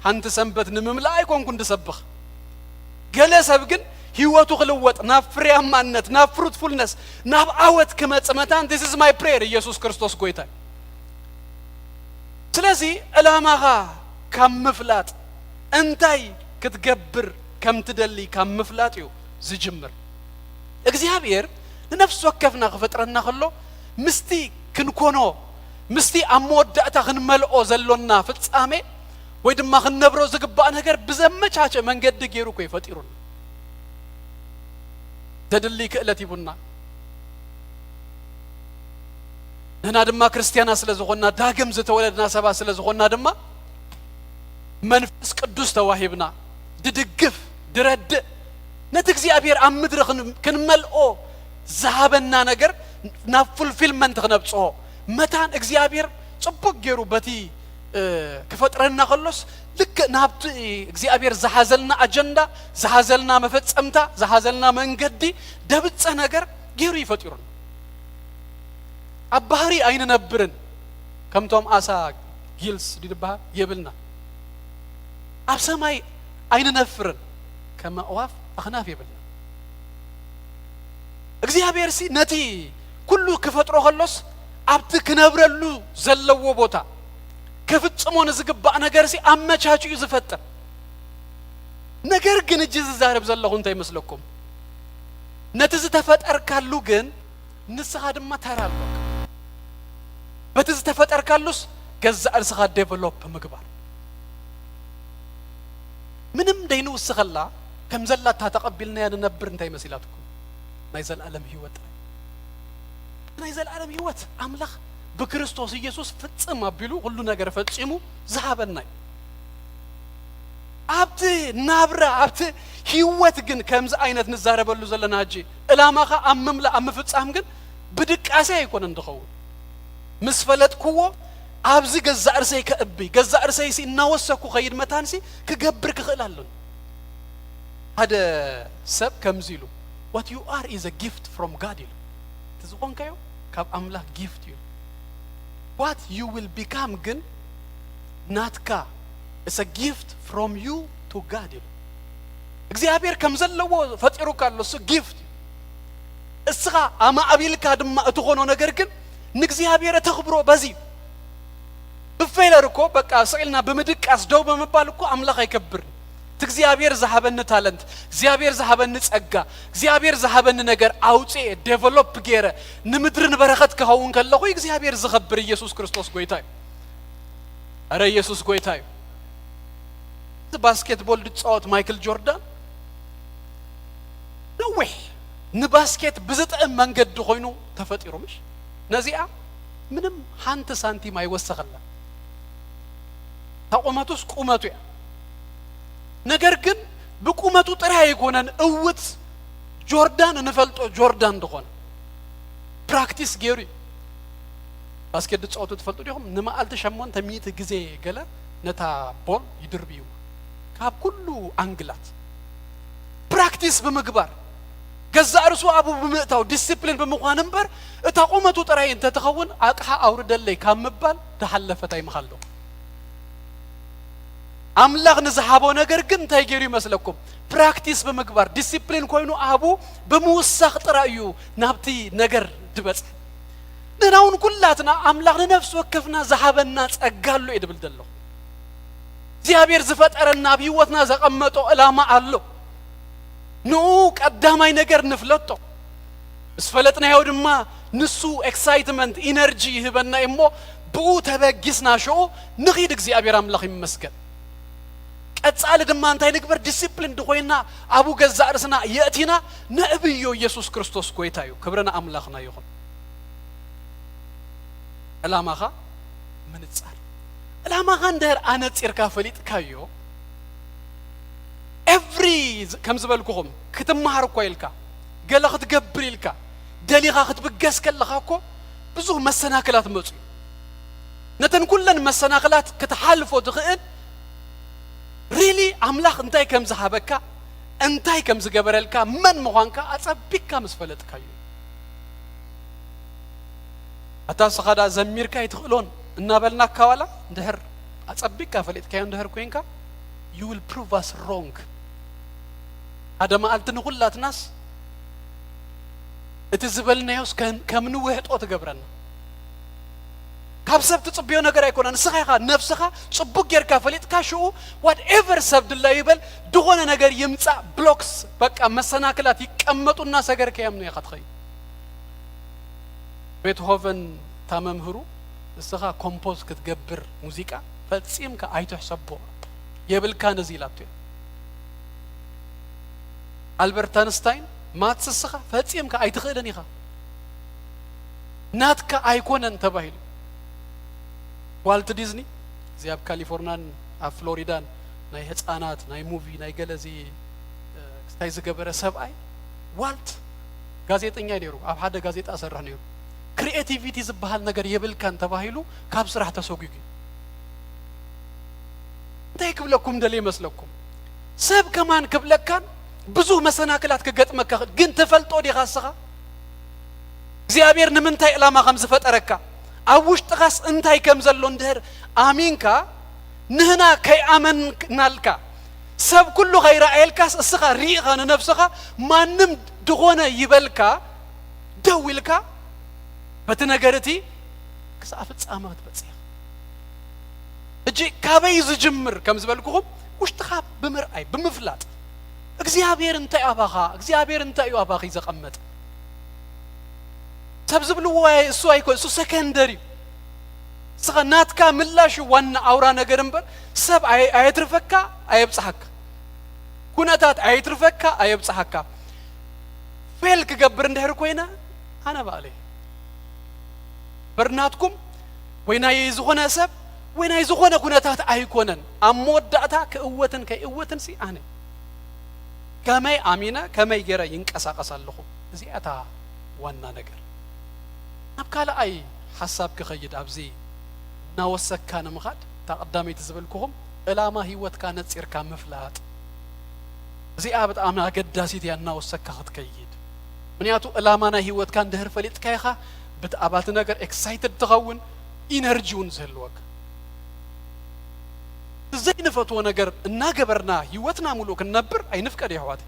[SPEAKER 4] አንተ ሰንበት ንምምላ አይኮንኩ እንድሰብኽ ገለ ሰብ ግን ህይወቱ خلوت ናብ ፍሬያማነት ናብ ፍሩትፉልነስ ናብ አወት ከመጽመታን this is my prayer ኢየሱስ ክርስቶስ ጎይታ ስለዚህ እላማኻ ከምፍላጥ እንታይ ክትገብር ከምትደሊ ከምፍላጥዩ ዝጅምር እግዚአብሔር ለነፍስ ወከፍና ከፈጥረና ከሎ ምስቲ ክንኮኖ ምስቲ አሞዳታ ክንመልኦ ዘሎና ፍጻሜ ወይ ድማ ክንነብሮ ዝግባእ ነገር ብዘመቻቸ መንገድ ገይሩ ኮ ይፈጥሩን ተድሊ ክእለት ይቡና هنا دما ክርስቲያና ስለዝኾና ዳግም ዝተወለድና ሰባ ስለዝኾና ድማ መንፈስ ቅዱስ ተዋሂብና ድድግፍ ድረድ ነቲ እግዚአብሔር ኣብ ምድሪ ክንመልኦ ዝሃበና ነገር ናብ ፉልፊልመንት ክነብጽሖ መታን እግዚአብሔር ጽቡቅ ገይሩ በቲ كفترنا خلص لك نابت እግዚአብሔር زحازلنا أجندة زحازلنا مفتصمتا زحازلنا منقدي دبت ነገር ገይሩ ይፈጥሩን أبهاري أين نبرن كم توم آسا جيلس دي دبها يبلنا أبسماي أين نفرن كما أواف أخناف يبلنا እግዚአብሔር سي نتي كله كفترو خلص أبتك نبرلو زلوا بوتا كفتمون زقبا ነገር سي أمچاچو يزفتر ነገር ግን እጅዝ ዛሬ በዘለሁ እንተ ይመስለኩም ነትዝ ተፈጠር ካሉ ግን ንስኻ ድማ ተራልኩ በትዝ ተፈጠር ካሉስ ገዛ እርስኻ ዴቨሎፕ ምግባር ምንም ደይኑ ወስኸላ ከም ዘላታ ተቀበልና ያን ነበር እንተ ይመስላትኩም ናይዘል ዓለም ህይወት አምላኽ በክርስቶስ ኢየሱስ ፍጽም አብሉ ሁሉ ነገር ፈጽሙ ዘሃበናይ አብት ናብራ አብት ህይወት ግን ከምዝ አይነት ንዛረበሉ ዘለና እጂ እላማኻ አምምላ አምፍጻም ግን ብድቃሴ አይኮን እንደኸው مسفلتكو أبزي جزء أرسي كأبي جزء أرسي سي نوسكو خير متانسي كجبر كخلالون هذا سب كمزيلو what you are is a gift from God تزوجون كيو كاب أملاك gift you what you will become جن ناتكا it's a gift from you to God እግዚአብሔር ከምዘለዎ ፈጥሩ ካለሱ gift እስኻ አማ አቢልካ ድማ እትኾኖ ነገር ግን ንግዚአብሔር ተخبሮ በዚ በፈለርኮ በቃ ሰይልና በመድቃስ ደው በመባል እኮ አምላክ አይከብር እግዚአብሔር ዘሃበን ታለንት እግዚአብሔር ዘሃበን ጸጋ እግዚአብሔር ዘሃበን ነገር አውጪ ዴቨሎፕ ገረ ንምድርን በረከት ከሆን ከለኹ እግዚአብሔር ዝኸብር ኢየሱስ ክርስቶስ ጎይታይ አረ ኢየሱስ ጎይታይ ባስኬትቦል ድጻወት ማይክል ጆርዳን ነው ንባስኬት ብዝጥም መንገድ ሆይኑ ተፈጥሮምሽ ነዚያ ምንም ሃንተ ሳንቲም አይወሰኸላ ታቆመቱስ ቁመቱ ነገር ግን በቁመቱ ጥራ ይጎነን እውት ጆርዳን እንፈልጦ ጆርዳን እንደሆነ ፕራክቲስ ጌሪ ባስኬት ጻውቱ ተፈልጦ ዲሆም ንማአልተ ሸሞን ተሚት ጊዜ ገለ ነታ ቦል ይድርቢው ካብ ኩሉ አንግላት ፕራክቲስ በመግባር ገዛ እርሱ አቡ በመታው ዲሲፕሊን በመቋንበር እታቆመቱ ጥራይ እንተ ተኸውን አቅሃ አውርደለይ ካምባል ተሐለፈታይ መሐለው አምላኽ ንዝሓቦ ነገር ግን እንታይ ገይሩ ይመስለኩም ፕራክቲስ በመግባር ዲሲፕሊን ኮይኑ አቡ በመውሳኽ ጥራዩ ናብቲ ነገር ድበጽ ንናውን ኩላትና አምላኽ ንነፍስ ወከፍና ዝሓበና ጸጋሎ ይድብል ደሎ እግዚአብሔር ዝፈጠረና በህይወትና ዘቀመጦ ዕላማ አሎ ኑ ቀዳማይ ነገር ንፍለጦ እስፈለጥና ያው ድማ ንሱ ኤክሳይትመንት ኢነርጂ ይህበና እሞ ብኡ ተበጊስና ሾ ንኺድ እግዚአብሔር አምላኽ ይመስገን ቀጻል ድማ እንታይ ንግበር ዲሲፕሊን ድኾይና አቡ ገዛእ ርስና የእቲና ነብዩ ኢየሱስ ክርስቶስ ጎይታዩ ክብረና አምላኽና ይኹን ዕላማኻ ምንጻር ዕላማኻ እንደር ኣነጺርካ ፈሊጥካዮ ኤቭሪ ከም ዝበልኩኹም ክትመሃር እኮ ኢልካ ገለ ክትገብር ኢልካ ደሊኻ ክትብገስ ከለኻ እኮ ብዙሕ መሰናክላት መጹ ነተን ኩለን መሰናክላት ክትሓልፎ ትኽእል ሪሊ አምላኽ እንታይ ከም ዝሃበካ እንታይ ከም ዝገበረልካ መን ምዃንካ ኣጸቢቅካ ምስ ፈለጥካዮ ኣታስኻዳ ዘሚርካ ይትኽእሎን እናበልና ካዋላ እንድሕር ኣጸቢቅካ ፈለጥካዮ እንድሕር ኮይንካ you will prove us wrong هذا ما قلت نقول لا تناس اتزبلنا يوس كم نوهت أو تجبرنا كاب سبت تصبيو نجار يكون أنا سخيخا نفسها صبوك يركا فليت كاشو whatever سبت الله يبل دهونا نجار يمسع blocks بق مسنا كلاتي كمتو الناس أجر كيامنا يا خطخي بيتهوفن تمام هرو السخا كومبوز كتجبر موسيقى فتسيم كأيتو حسبوا يبل كان زيلاتو ألبرت أينشتاين ما تسخا فتسيم كأيتخيلني خا نات كأيكونن تباهيل والت ديزني زي أب كاليفورنيا أب فلوريدا ناي هتسانات ناي موفي ناي جلزي استايز جبر سبعي والت غازيت إنجاي ديرو أب هذا غازيت أسرح نيرو creativity زبحال نجار يبل كان تباهيلو كابس راح تسوقيكي تيك بلكم دليل مسلكم سب كمان قبلك كان بزوه مسناكلات كقطمك جن تفلطو دي خاصها እግዚአብሔር ንምንታይ ዕላማ ከም ዝፈጠረካ ኣብ ውሽጥ ኻስ እንታይ ከም ዘሎ እንድህር ኣሚንካ ንህና ከይኣመንናልካ ሰብ ኩሉ ኸይረኣየልካስ እስኻ ሪኢኻ ንነፍስኻ ማንም ድኾነ ይበልካ ደው ኢልካ በቲ ነገር እቲ ክሳብ ፍጻመ ክትበጽሕ እጂ ካበይ ዝጅምር ከም ዝበልኩኹም ውሽጥኻ ብምርኣይ ብምፍላጥ እግዚአብሔር እንታይ ኣባኻ እግዚአብሔር እንታይ ኣባኺ ዘቐመጠ تبزبلو واي سو ايكو سو سكندري سخناتكا ملاش وانا اورا نغرمبر سب ايترفكا ايبصحك كوناتات ايترفكا ايبصحكا فيلك قبر اندهر كوينا انا بالي برناتكم وينا يزغنا سب وينا يزغنا كوناتات ايكونن اموداتا كقوتن كقوتن سي انا كماي امينه كماي غير ينقساقسالخو زياتا وانا نغر أبكال أي حساب كخيد أبزي ناوسك كان مخاد تقدمي تزبلكم إلا ما هي وات كانت سير كان مفلات زي أبد أمنا قداسي دي ناوسك كخد كيد من ياتو إلا ما هي وات كان دهر فليت كيخا بتأبات نجر excited تغون إنرجون زهلوك زي نفتو نجر ناقبرنا هيوتنا ملوك النبر أي نفكر يا حواتي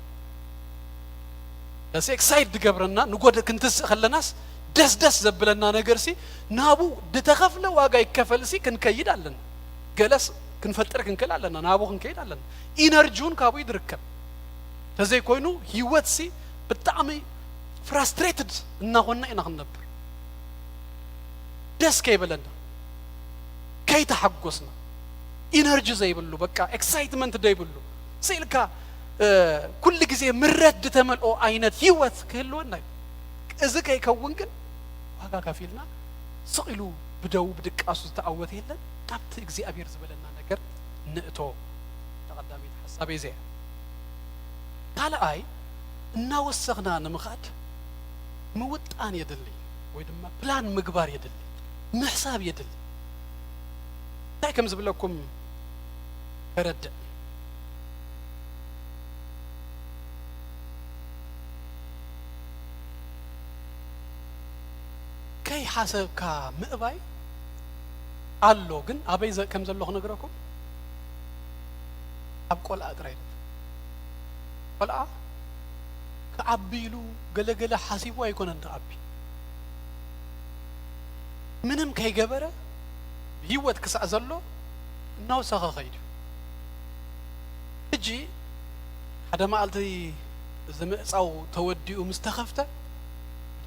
[SPEAKER 4] بس excited قبرنا نقول كنتس خلناس دس زبلنا نجرسي نابو دتخفله واقع يكفلسي كنكيد علن جلس كنفتر كنكل علن نابو كنكيد علن إنرجون كابو يدركب تزاي كوينو هيوتسي بتعمي frustrated إننا نبر دس كيبلنا كي تحققنا إنرجي زي بلو بكا excitement زي بلو سيلكا كل جزء مرد تمل أو عينت هيوت كلونا إذا كي كونكن واقع كفيلنا سئلو بدو بدك أسوس تعوّد هلا قبت إجزاء أبير زبلنا نجر نقطة تقدمي حسابي زي قال أي ناوسخنا نمخات موت أن يدلي ويدما بلان مقبار يدلي محساب يدلي تاكم زبلكم فرد كي حسب كمقباي قالوا جن أبي كم زلوا نقرأكم أبقول أدرين قلعة كعبيلو قلقلة حاسبوا يكون أنت عبي منهم كي جبرة بيوت كسع زلو إنه سخا خير تجي هذا ما قلتي زمس أو تودي ومستخفته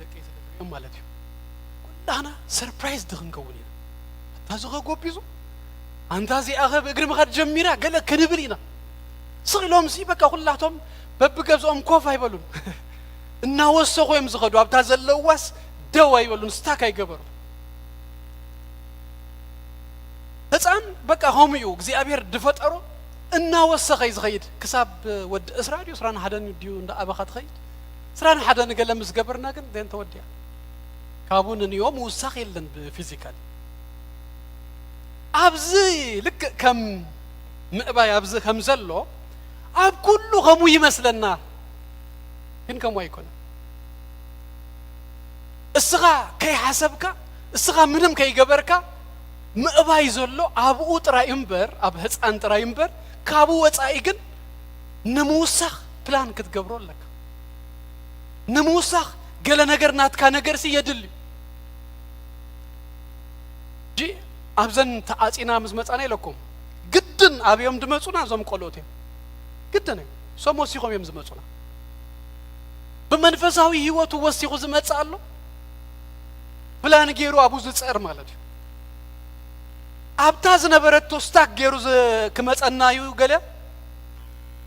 [SPEAKER 4] لكيس اليوم مالتي كل أنا سربرايز دخن كونينا تازوغا قوبيزو أنت زي أخذ أقرب مخد جميرة قال لك كنبرينا صغي لهم سيبك أقول لهم ببقى كوفا يبلون إنه وسخوا يمزغدوا أبتاز اللواس دوا يبلون ستاكا يقبروا هسان بقى هم يو زي أبير دفتروا إنه وسخ يزغيد كساب ود إسرائيل سران حدا يديو إن أبغى تخيد سران حدا نقول لهم مزقبرنا كن دين توديا كابون اليوم وسخ يلن بفيزيكال أبزي لك كم مقباي أبزي كم زلوا أب كله غمو يمثلنا إن كم ويكون الصغا كي حسبك الصغا منهم كي جبرك مقباي زلوا أبو ترى ينبر أب هس أنت ترى ينبر كابو وتأيجن نموسخ بلان كتجبروا لك نموسخ قال نجر نات كان نجر سي يدلي جي أبزن تأتينا مزمت أنا لكم جدا أبي يوم دمتونا زم قلوتهم جدا سمو سيقوم يوم زمتونا بمنفساوي هو توسيقو زمت سألو بلان جيرو أبو زلسر مالتي أبتاز نبرت توستاك جيرو كمت أنايو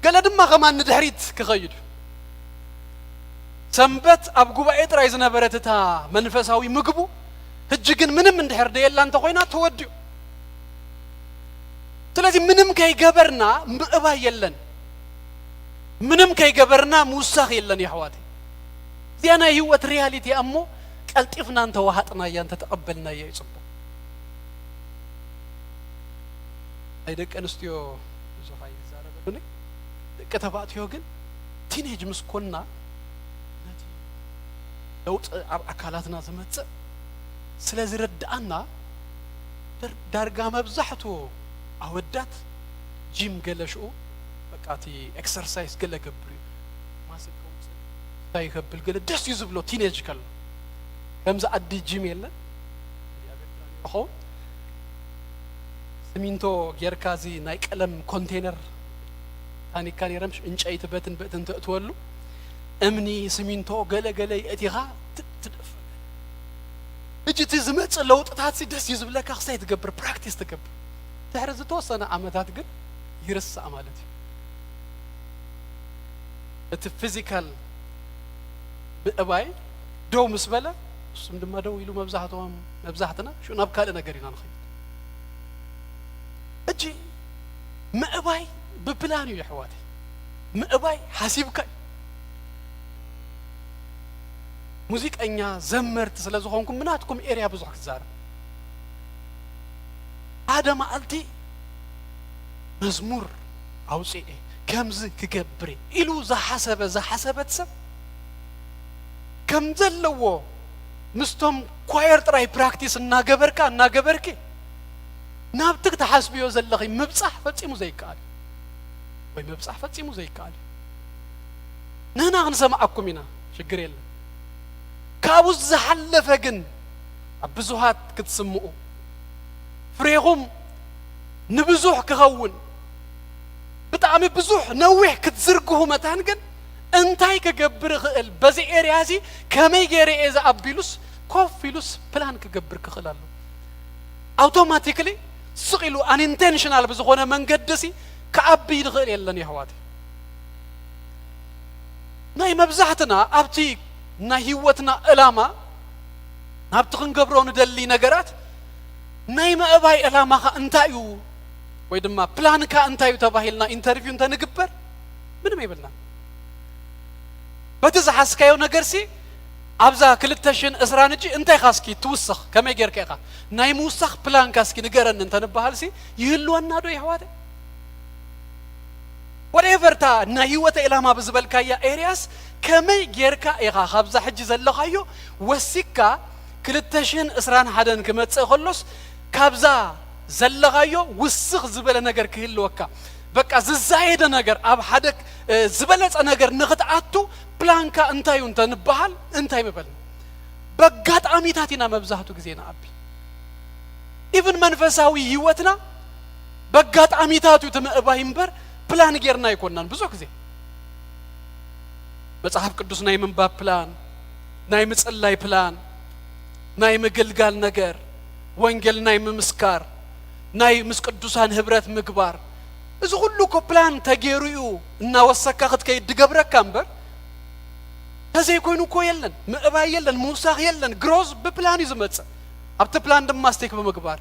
[SPEAKER 4] قال دم غمان ندهريت كغير سنبت أبقو بقيت رايز نبرت تا منفساوي مقبو هجيجن منم من دحر ديال لان تقوينا توديو تلازم منم كي جبرنا مقبا يلن منم كي جبرنا موسخ يلن يا حواتي دي أنا هو رياليتي أمو قلت إفنا أنت وهاتنا يا أنت تقبلنا يا يصبو هيدك أنستيو زوفاي زاربني كتبات يوجن تينيج مسكونا نتي لو أكلاتنا زمت سلازي ردأنا دارقا مبزحتو أودات جيم قلشو بقاتي اكسرسايز قل قبري ما سكوت تاي قبل قل دس يزبلو تينيج كل كمزا أدي جيم يلا أخو سمينتو جيركازي نايك ألم كونتينر تاني كان يرمش إنش أي بتن تقولو أمني سمينتو قل يأتيها تدف اجي تزمت لو تاتسي دس يزبلك اخسي تقبر براكتيس تقبر تحرز توصنا عمتات قل يرس عمالتي ات فيزيكال بأباي دو مسبلة سم دما دو يلو مبزحتنا شو نبكى لنا قرينا نخيل اجي مأباي ببلانيو يا حواتي مأباي حاسيبك موسيقى أنيا زمرت سلازوهونكم مناتكم إيريا بزوح كزار هذا ما قلتي مزمور أو شيء كمز كجبري إلو ذا حسب تسب كم زلوا مستم كوير تراي براكتيس ناجبركي نابتك تحسبيو زلقي مبصح فتي موزيكالي وي مبصح فتي موزيكالي نحن نسمعكم هنا شكرا كابوس زحلف جن بزوحات كتسمعوا فريهم نبزوح كغون بتعمل بزوح نوح كتزرقه متان جن انتاي كجبر خل بزي اريازي كما يجري اذا ابيلوس كوفيلوس بلان كجبر كخلالو اوتوماتيكلي سقيلو ان انتشنال بزخونه منقدسي كابي دخل يلن يا حواتي ناي مبزحتنا ابتي نا هيوتنا إلاما نابتخن قبرون دلي نقرات ناي ما أباي إلاما خا انتايو ويدما بلان كا انتايو تباهيلنا انترفيو انتا نقبر من ما يبلنا بتز حسكايو نقرسي أبزا كلتشن إسرانجي انتاي خاسكي توسخ كما يجير كيخا ناي موسخ بلان كاسكي نقرن انتا نبهالسي يهلو النادو يحواتي whatever تا نايوته إلى ما بزبل كايا إرياس كما جيركا إيقا خبزة حج زلقايو وسيكا كلتشين إسران حدن كما تسخلص كابزا زلقايو وسخ زبل نجر كهلو وكا በቃ ዝዛየደ ነገር ኣብ ሓደ ዝበለጸ ነገር ንኽትኣቱ ፕላንካ እንታይ እዩ እንተንበሃል እንታይ ምበል በጋጣሚታት ኢና መብዛሕቱ ጊዜ ንኣቢ ኢቭን መንፈሳዊ ህይወትና በጋጣሚታት እዩ ትምእባይ እምበር ፕላን ጌርና ይኮናን ብዙ ጊዜ መጽሐፍ ቅዱስ ናይ ምንባብ ፕላን ናይ ምጽላይ ፕላን ናይ ምግልጋል ነገር ወንጌል ናይ ምምስካር ናይ ምስ ቅዱሳን ህብረት ምግባር እዚ ሁሉ እኮ ፕላን ተገይሩ እዩ እናወሰካ ክትከይድ ድገብረካ እምበር ተዘይኮይኑ እኮ የለን ምእባይ የለን ምውሳኽ የለን ግሮዝ ብፕላን እዩ ዝመጽእ ኣብቲ ፕላን ድማ ስቴክ ብምግባር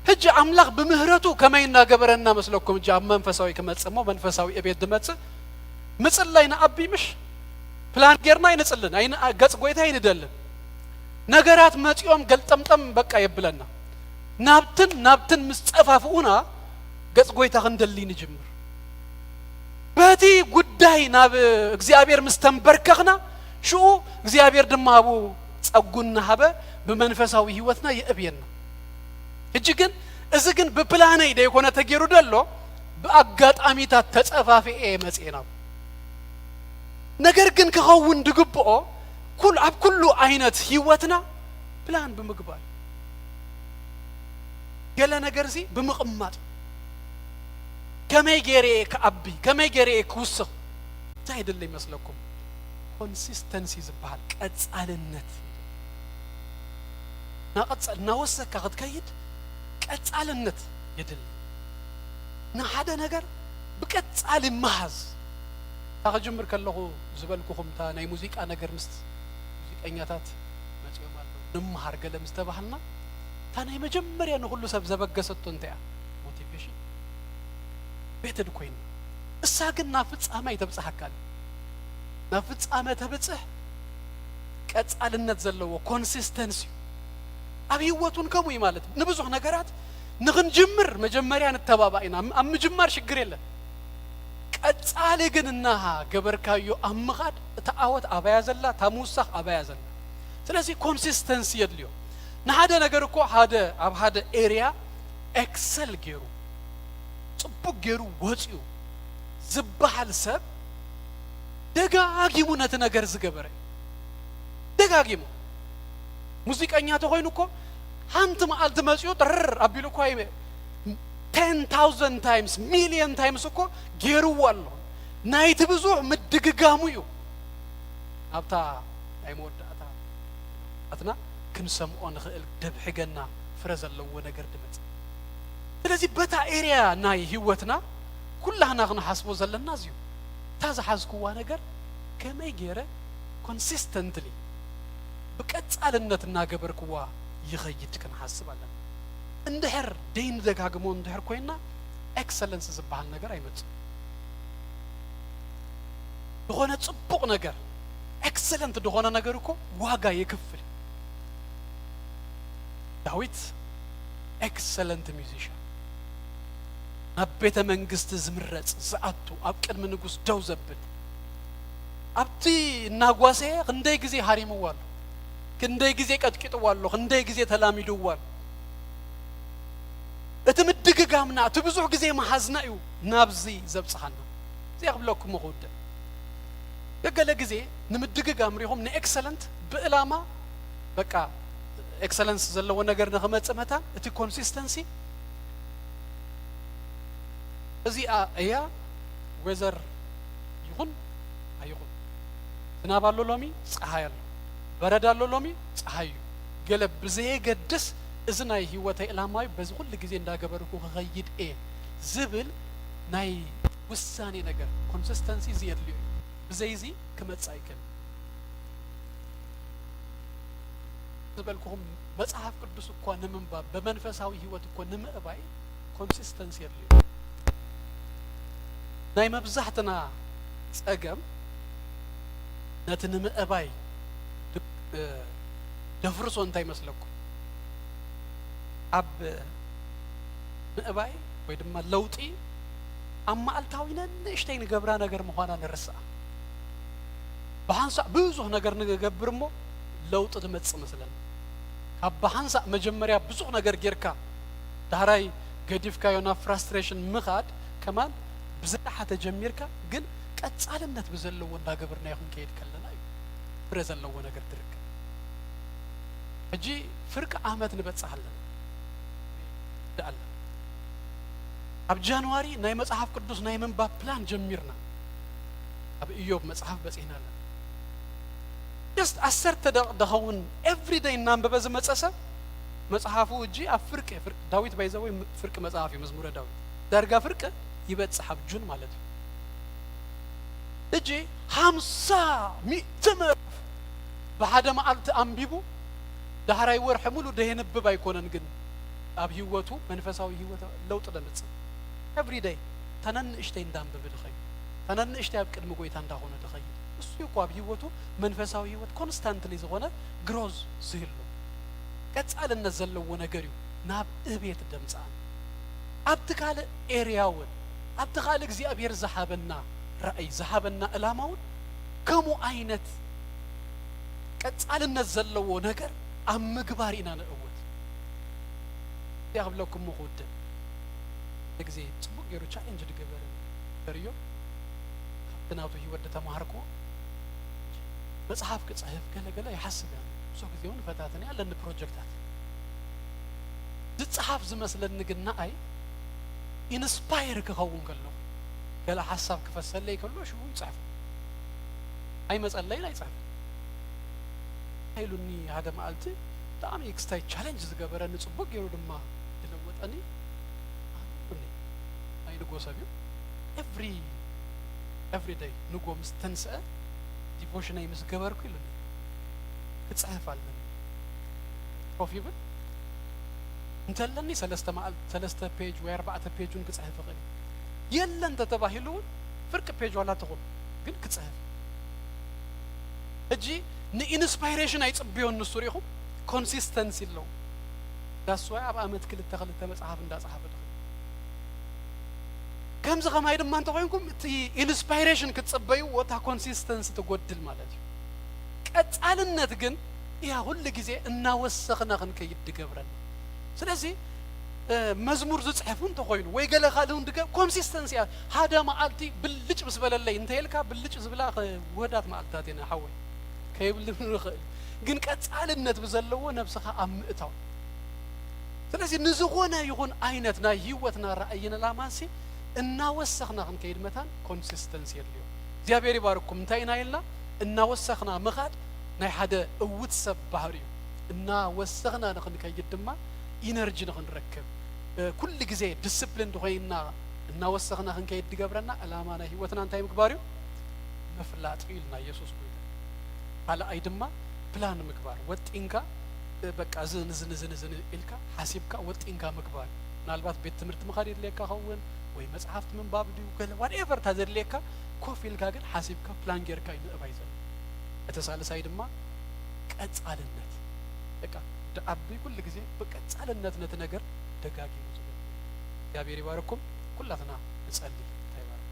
[SPEAKER 4] ሕጂ ኣምላኽ ብምህረቱ ከመይ እናገበረና መስለኩም እጂ ኣብ መንፈሳዊ ክመጽእ እሞ መንፈሳዊ እቤት ድመጽእ ምጽላይ ንኣቢ ምሽ ፕላን ጌርና ይንጽልን ገጽ ጎይታ ይንደልን ነገራት መጽኦም ገልጠምጠም በቃ የብለና ናብትን ምስ ጸፋፍኡና ገጽ ጎይታ ክንደሊ ንጅምር በቲ ጉዳይ ናብ እግዚአብሔር ምስተንበርከኽና ሽኡ እግዚአብሔር ድማ አቡ ጸጉና ሃበ በመንፈሳዊ ህይወትና የእብየና እጂ ግን እዚ ግን በፕላነይ ደይኮነ ተገይሩ ደሎ በአጋጣሚታት ተጸፋፍኤ መጽኤና ነገር ግን ከኸውን ድግብኦ ኩሉ አይነት ህይወትና ፕላን ብምግባር ገለ ነገር ሲ ብምቕማጥ ከመይ ገሬ ከአቢ ከመይ ገሬ ክውስኽ ታይደለ ይመስለኩም ኮንሲስተንሲ ዝበሃል ቀጻልነት ናቀጻል ናወሰካ ክትከይድ ቀጻልነት ይድል ንሓደ ነገር ብቀጻል መሃዝ ታኸጅምር ከለኹ ዝበልኩኹም ታ ናይ ሙዚቃ ነገር ምስ ሙዚቀኛታት መጽኦም ኣሎ ንምሃር ገለ ምስተባህልና ታ ናይ መጀመርያ ንኹሉ ሰብ ዘበገሰቶ እንተያ ሞቲቬሽን ቤትድ ኮይን እሳ ግን ናብ ፍጻመ ይተብጽሐካል ናብ ፍጻመ ተብጽሕ ቀጻልነት ዘለዎ ኮንሲስተንሲ ኣብ ህይወቱን ከሙይ ማለት ንብዙሕ ነገራት ንኽንጅምር መጀመርያ ንተባባኢና ኣብ ምጅማር ሽግር የለን ቀጻሊ ግን እናሃ ገበርካዮ ኣብ ምኻድ እተዓወት ኣባያ ዘላ ታሙሳኽ ኣባያ ዘላ ስለዚ ኮንሲስተንሲ የድልዮ ንሓደ ነገር እኮ ኣብ ሓደ ኤርያ ኤክሰል ገይሩ ጽቡቅ ገይሩ ወጽዩ ዝበሃል ሰብ ደጋጊሙ ነቲ ነገር ዝገበረ ደጋጊሙ ሙዚቀኛ ተኾይኑ እኮ ሓንቲ መዓልቲ መጽኡ ጥርር ኣቢሉ እኮ 10,000 times million times እኮ ገይሩዎ ኣሎ ናይቲ ብዙሕ ምድግጋሙ እዩ ኣብታ ናይ መወዳእታ ኣትና ክንሰምዖ ንኽእል ደብሕገና ፍረ ዘለዎ ነገር ድመጽእ ስለዚ በታ ኤርያ ናይ ህይወትና ኩላህና ክንሓስቦ ዘለና እዚዩ እታ ዝሓዝክዋ ነገር ከመይ ገይረ ኮንሲስተንትሊ ብቀጻልነት እናገበርክዋ ይኸይድ ክንሓስብ ኣለና እንድሕር ደይን ደጋግሞ እንድሕር ኮይና ኤክሰለንስ ዝበሃል ነገር ኣይመጽእ ዝኾነ ጽቡቕ ነገር ኤክሰለንት ዝኾነ ነገር እኮ ዋጋ ይክፍል ዳዊት ኤክሰለንት ሚውዚሽያን ናብ ቤተ መንግስት ዝምረጽ ዝኣቱ ኣብ ቅድሚ ንጉስ ደው ዘብል ኣብቲ እናጓሰ ክንደይ ጊዜ ሃሪምዋሎ ክንደይ ጊዜ ቀጥቂጥዋሎ ክንደይ ጊዜ ተላሚዱዋሎ እቲ ምድግጋምና እቲ ብዙሕ ጊዜ መሓዝና እዩ ናብዚ ዘብጽሐና እዚ ክብለኩም መኹደ ገለ ጊዜ ንምድግጋም ሪኹም ንኤክሰለንት ብዕላማ በቃ ኤክሰለንስ ዘለዎ ነገር ንኽመጽእ መታ እቲ ኮንሲስተንሲ እዚኣ እያ ወዘር ይኹን ኣይኹን ዝናብ ኣሎ ሎሚ ፀሓይ ኣሎ በረዳ ኣሎ ሎሚ ፀሓይ እዩ ገለ ብዘየገድስ እዚ ናይ ህይወተይ ዕላማ እዩ በዚ ኩሉ ጊዜ እንዳገበርኩ ክኸይድ እየ ዝብል ናይ ውሳኔ ነገር ኮንሲስተንሲ እዚ የድልዮ እዩ ብዘይዚ ክመጽእ ኣይከኣልን ዝበልኩኹም መጽሐፍ ቅዱስ እኳ ንምንባብ በመንፈሳዊ ህይወት እኳ ንምእባይ ኮንሲስተንሲ የድልዮ ናይ መብዛሕትና ጸገም ነቲ ንምእባይ ደፍርሶ እንታይ መስለኩም ኣብ ምእባይ ወይ ድማ ለውጢ ኣብ መዓልታዊ ንእሽተይ ንገብራ ነገር ምዃና ንርስኣ ብሓንሳእ ብዙሕ ነገር ንገብር እሞ ለውጢ ትመጽእ መስለና ካብ ብሓንሳእ መጀመርያ ብዙሕ ነገር ጌርካ ዳህራይ ገዲፍካዮ ናብ ፍራስትሬሽን ምኻድ ከማን بزحة تجميرك جن قصالነት بزلو እንዳገበርና ይሁን ከሄድ ከለና ብረዘለው ነገር ድርክ እጂ ፍርቅ አመት ንበጻለን ዳአላ ኣብ ጃንዋሪ ናይ መጽሐፍ ቅዱስ ናይ መንባብ ፕላን ጀሚርና ኣብ ኢዮብ መጽሐፍ በጽህናለ just አሰርተ ደኸውን every day እናንበበ ዝመጸሰ መጽሐፉ እጂ አፍርቅ ዳዊት ባይዘው ፍርቅ መጽሐፍ የመዝሙረ ዳዊት ዳርጋ ፍርቅ ይበጽሕ ኣብ ጁን ማለት ነው እጂ 50 ምዕራፍ በሐደ መዓልት አንቢቡ ዳህራይ ወርሕ ሙሉ ደህንብብ አይኮነን ግን ኣብ ህይወቱ መንፈሳዊ ህይወት ለውጥ ለምጽ every day ተነንሽተ እንዳንበብ ድኸይ ተነንሽተ ኣብ ቅድም ጎይታ እንዳሆነ ድኸይ እሱ ይቋብ ህይወቱ መንፈሳዊ ህይወት ኮንስታንትሊ ዝሆነ ግሮዝ ዝህሉ ቀጻልነት ዘለዎ ነገር እዩ ናብ እቤት ደምጻ ኣብትካለ ኤሪያውን ኣብትካለ እግዚአብሔር ዘሐበና رأي ذهبنا إلامون كم عينت قصالነት ዘለዎ ነገር ኣብ ምግባር ኢና ንእወት ያብለኩም መሆደ ለጊዜ ጽቡቅ ገሩ ቻሌንጅ ድገበረ ደርዮ ካብናቱ ይወደ ተማርኮ መጽሐፍ ከጽህፍ ገለገለ ይሐስበ ሶ ጊዜውን ፈታተን ያለን ፕሮጀክታት ዝጽሐፍ ዝመስለን ግና አይ ኢንስፓየር ከኸውን ከለው ገለ ሐሳብ ከፈሰለ ይከሎ ሽው ይጻፍ አይ መጸለይ ላይ ጻፍ አይሉኒ هذا ማልቲ በጣም ኤክስታይ ቻሌንጅ ዝገበረ ንጽቡቅ ገሩ ድማ ተለወጠኒ አሁን አይ ንጎሰቢው every day ንጎ ምስተንሰ ዲቮሽን አይ ምስገበርኩ ይሉኒ ክጻፋለን ፕሮፊብል እንተለኒ ሰለስተ ፔጅ ወይ 4 ፔጁን ክጻፍ ይቀል የለን ተተባሂሉ ፍርቅ ፔጅ ወላ ተቆም ግን ክጻፍ እጂ ንኢንስፓይሬሽን አይጽብዩን ንሱሪኹም ኮንሲስተንሲ ለው ዳስዋይ ኣብ አመት ክልተ መጽሐፍ እንዳጻሐፈ ደ ከምዝ ከማይ ድማ እንተ ኮይንኩም እቲ ኢንስፓይሬሽን ክትጽበዩ ወታ ኮንሲስተንሲ ተጎድል ማለት እዩ ቀጻልነት ግን ያ ሁሉ ጊዜ እናወሰኽና ክንከይድ ገብረን ስለዚህ መዝሙር ዝጽሕፉን ተኮይኑ ወይ ገለ ካልውን ድገ ኮንሲስተንሲ ሃዳ ማዓልቲ ብልጭ ብስበለለይ እንተይልካ ብልጭ ዝብላ ወዳት ማዓልታት የና ሓወይ ከይብል ግን ቀጻልነት በዘለው ነፍስኻ አምእታው ስለዚህ ንዝኾነ ይሁን አይነት ናይ ህይወትና ራእይና ላማሲ እናወሰኽና ክንከይድ መታን ኮንሲስተንሲ የለው እግዚአብሔር ይባርኩም እንታይና ይልና እናወሰኽና መኻድ ናይ ሓደ እውት ሰብ ባህሪዩ እናወሰኽና ንክንከይድ ድማ ኢነርጂ ንክንረክብ ኩል ጊዜ ዲሲፕሊን ኮይና እናወሰኽና ክንከይድ ገብረና አላማና ህይወትና እንታይ ምግባሪው መፍላጥ ይልና ኢየሱስ ቆይታ አላ አይድማ ፕላን ምግባር ወጥንካ በቃ ዝን ኢልካ ሐሲብካ ወጥንካ ምግባር ምናልባት ቤት ትምህርት መኻድ ይለካ ኸውን ወይ መጽሐፍት መንባብ ዲው ገለ whatever ታዘለካ ኮፊልካ ግን ሐሲብካ ፕላን ጌርካ ይነባይዘ እተሳለሳይ ድማ ቀጻልነት በቃ አብይ ኩል ጊዜ በቀጻልነት ነት ነገር ደጋጊ ነው እግዚአብሔር ይባርኩም ኩላትና እንጸልይ ታይባርኩ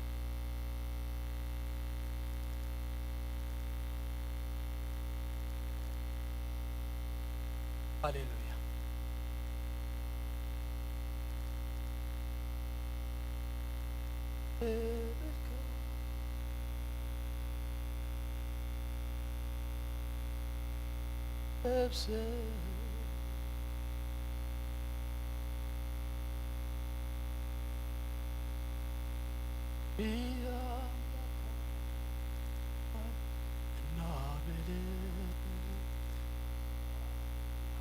[SPEAKER 4] ሃሌሉያ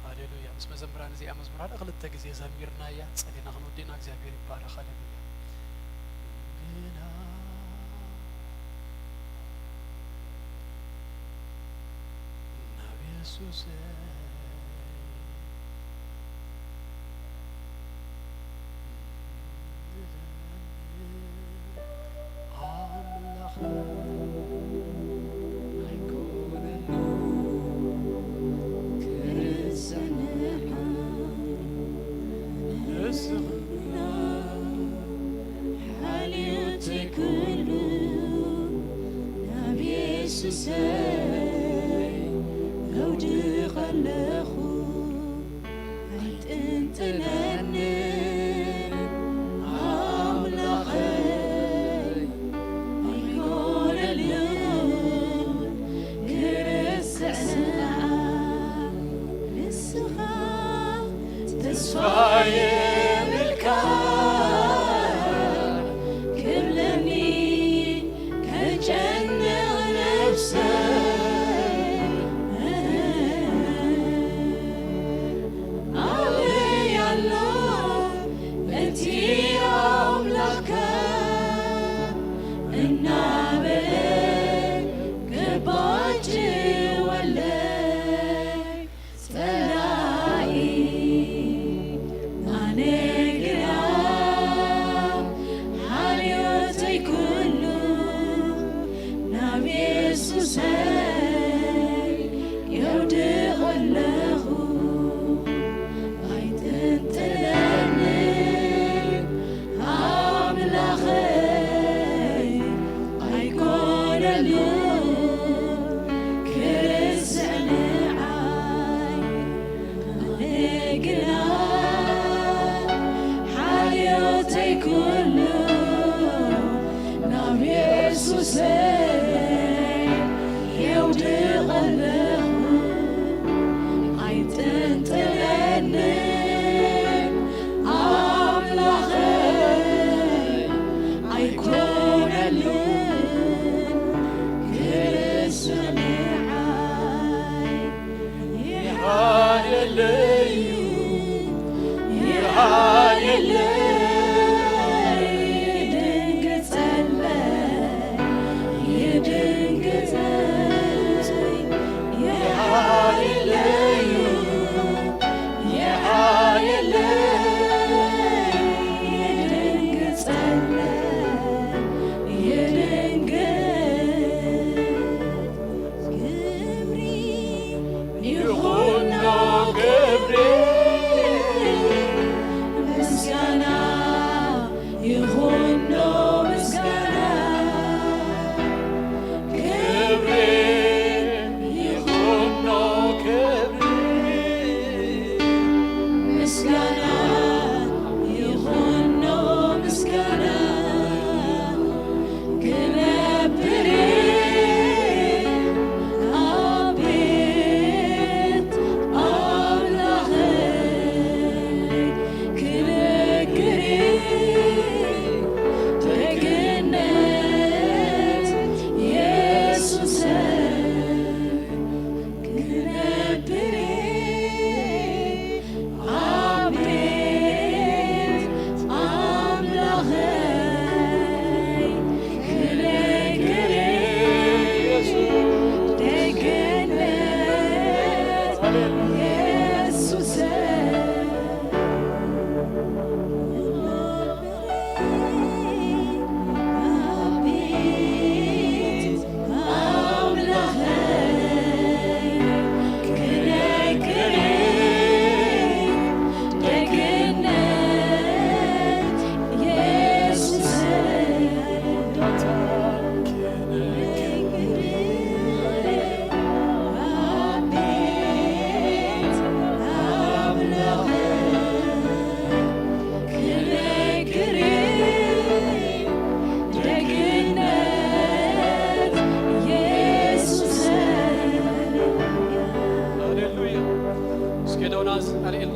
[SPEAKER 4] ሃሌሉያ መዝሙራን እዚኣ መዝሙራን ክልተ ጊዜ ዘሚርና ያ ጸሊና ክንወዲና እግዚአብሔር ይባረክ ሃሌሉያ ኢየሱስ
[SPEAKER 2] أملخ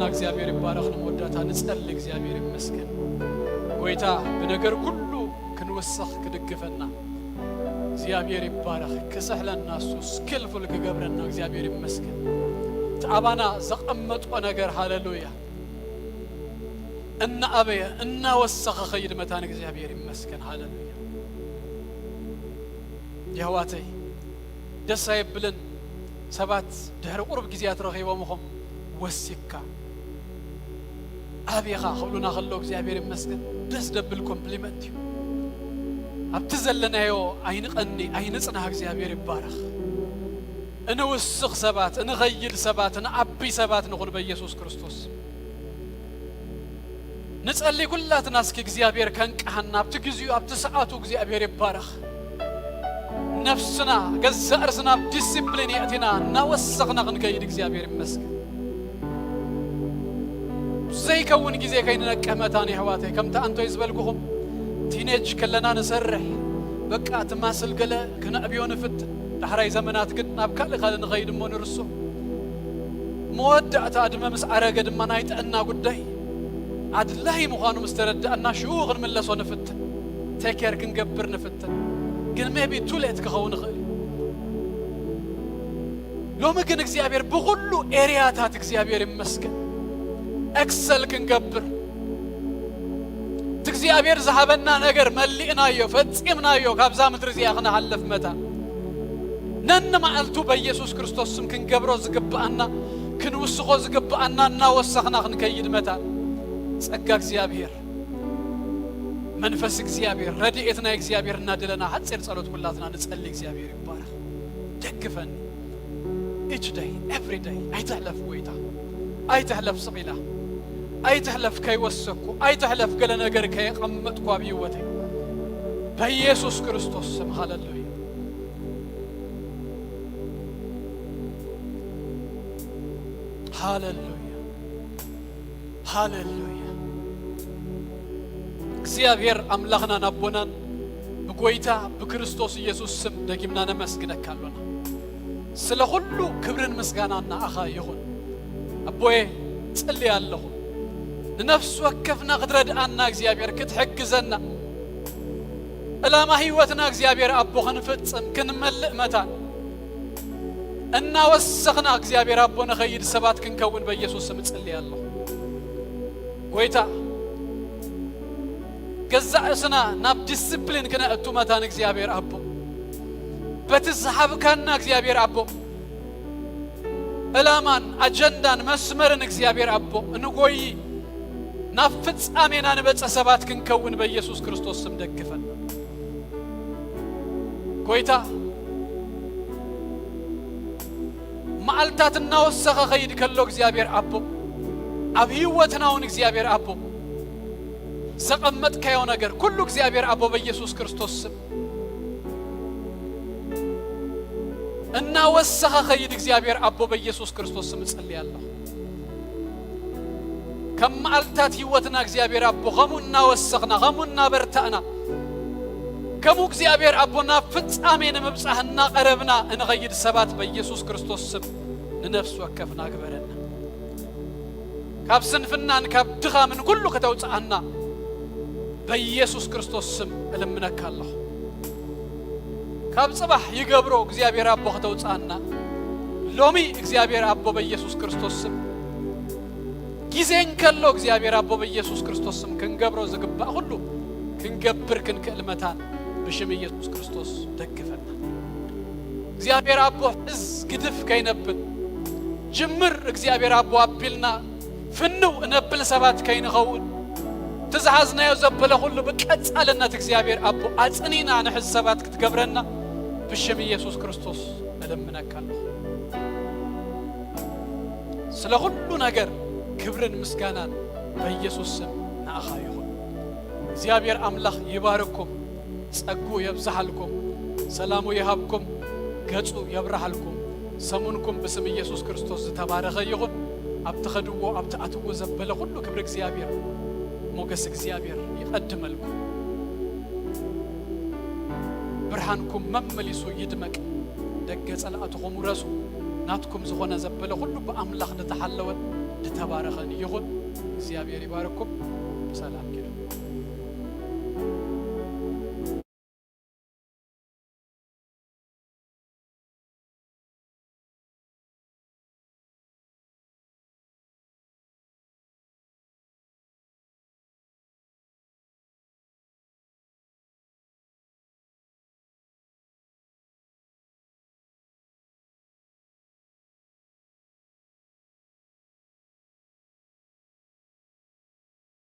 [SPEAKER 3] እግዚአብሔር ይባረክ ነው ወዳታ ንጸልይ እግዚአብሔር ይመስገን ጎይታ በነገር ሁሉ ክንወሰኽ ክድግፈና እግዚአብሔር ይባረክ ከሰህለና ሱስ ክልፍል ከገብረና እግዚአብሔር ይመስገን ተአባና ዘቀመጦ ነገር ሃሌሉያ እና አበየ እና ወሰኸ ኸይድ መታን እግዚአብሔር ይመስገን ሃሌሉያ ያዋተይ ደሳይ ብለን ሰባት ድህረ ቁርብ ጊዜያት ረኺቦምኹም ወሲካ አብይኻ ሁሉና ኸሎ እግዚአብሔር ይመስገን ደስ ደብል ኮምፕሊመንት አብትዘለናዮ አይንቀኒ አይንጽና እግዚአብሔር ይባረክ እነ ወስኽ ሰባት እነ ኸይል ሰባት እነ አቢ ሰባት ንኹን በኢየሱስ ክርስቶስ ንጸልይ ኩላትና እስኪ እግዚአብሔር ከንቀሃና አብትግዚኡ አብትሰዓቱ እግዚአብሔር ይባረክ نفسنا جزء بديسيبلين يأتينا نوسخنا غنكيد እግዚአብሔር ይመስገን زي كون جزء كيننا كهمتاني حواتي كم تأنتو يزبلكم تينيج كلنا نسرح بقى تماسل قلا كنا أبيون فت لحراي زمنات قد نبكى لخالنا غيد مون رسو مودع تادم مس عرقد ما نايت أنا قدي عاد الله مخانو مسترد أنا شوغ من لسون فت تكير كنقبر نفت قل ميبي توليت كخون غير لو ما كان እግዚአብሔር بغلو إرياتات እግዚአብሔር يمسكن أكسل كنقبر
[SPEAKER 4] እግዚአብሔር ዝሃበና ነገር መልእናዮ ፈጽምናዮ ካብዛ ምድር እዚኣ ክነሃልፍ መታ ነን ማዓልቱ በኢየሱስ ክርስቶስ ስም ክንገብሮ ዝግባአና ክንውስኾ ዝግባአና እናወሰኽና ክንከይድ መታ ጸጋ እግዚአብሔር መንፈስ እግዚአብሔር ረድኤትና እግዚአብሔር እናድለና ሐጽር ጸሎት ሁላትና ንጸልይ እግዚአብሔር ይባረክ ደግፈን each day every day አይተህለፍ ወይታ አይተህለፍ ስቂላ አይተህለፍ ከይወሰኩ አይተህለፍ ገለ ነገር ከይቀመጥኩ አብይወቴ በኢየሱስ ክርስቶስ ስም ሃሌሉያ ሃሌሉያ ሃሌሉያ እግዚአብሔር አምላክና ናቦናን በጎይታ በክርስቶስ ኢየሱስ ስም ደግምና ነመስግነካለና ስለ ሁሉ ክብርን ምስጋናና አኻ ይሁን አቦዬ ጸልያለሁ ነፍስ ወከፍና ቅድረድአና እግዚአብሔር ክትሕግዘና ዕላማ ህይወትና እግዚአብሔር አቦ ክንፍጽም ክንመልእ መታን እና ወሰኽና እግዚአብሔር አቦ ነኸይድ ሰባት ክንከውን በኢየሱስ ስም ጸልያለሁ ጎይታ ገዛእስና ናብ ዲስፕሊን ክነእቱ መታን እግዚአብሔር አቦ በትዝሃብካና እግዚአብሔር አቦ ዕላማን አጀንዳን መስመርን እግዚአብሔር አቦ እንጎይ ናብ ፍጻሜና ንበጸ ሰባት ክንከውን በኢየሱስ ክርስቶስ ስም ደግፈን ጎይታ ማዓልታትና ወሰኸ ኸይድ ከሎ እግዚአብሔር አቦ ኣብ ህይወትናውን እግዚአብሔር አቦ ዘቐመጥካዮ ነገር ኩሉ እግዚአብሔር አቦ በኢየሱስ ክርስቶስ ስም እና ወሰኸ ኸይድ እግዚአብሔር አቦ በኢየሱስ ክርስቶስ ስም ጸልያለሁ ከማዓልታት ህይወትና እግዚአብሔር አቦ ኸሙና ወሰኽና ኸሙና በርታእና ከሙ እግዚአብሔር አቦና ፍጻሜን መብጻህና ቀረብና እንኸይድ ሰባት በኢየሱስ ክርስቶስ ስም ንነፍስ ወከፍና ግበረና ካብ ስንፍናን ካብ ድኻምን ኩሉ ከተውጻአና በኢየሱስ ክርስቶስ ስም እለምነካለሁ ካብ ጽባህ ይገብሮ እግዚአብሔር አቦ ከተውጻአና ሎሚ እግዚአብሔር አቦ በኢየሱስ ክርስቶስ ስም ጊዜን ከሎ እግዚአብሔር አቦ በኢየሱስ ክርስቶስ ስም ክንገብሮ ዝግባእ ሁሉ ክንገብር ክንክእልመታን بشم ኢየሱስ ክርስቶስ ደግፈና እግዚአብሔር አቦ ሕዝ ግድፍ ከይነብን ጅምር እግዚአብሔር አቦ አቢልና ፍንው ነብል ሰባት ከይንኸውን ትዝሃዝናዮ ዘበለ ሁሉ በቀጻልነት እግዚአብሔር አቦ አጽኒና ንሕዝ ሰባት ክትገብረና بشم ኢየሱስ ክርስቶስ እለምነካለሁ ስለ ሁሉ ነገር ክብርን ምስጋናን በኢየሱስ ስም ናኻ ይሁን እግዚአብሔር አምላክ ይባርኩም ጸጉ يبزحلكم سلامو يهبكم ገጹ يبرحلكم ሰሙንኩም በስም ኢየሱስ ክርስቶስ ተባረከ ይሁን አብተኸድዎ አብተአትዎ ዘበለ ሁሉ ክብር እግዚአብሔር ሞገስ እግዚአብሔር ይቀድመልኩም ብርሃንኩም መመሊሱ ይድመቅ ደገ ጸላእትኩም ረሱ ናትኩም ዝኾነ ዘበለ ሁሉ በአምላክ ተሐለወ ተባረከን ይሁን እግዚአብሔር ይባርኩም ሰላም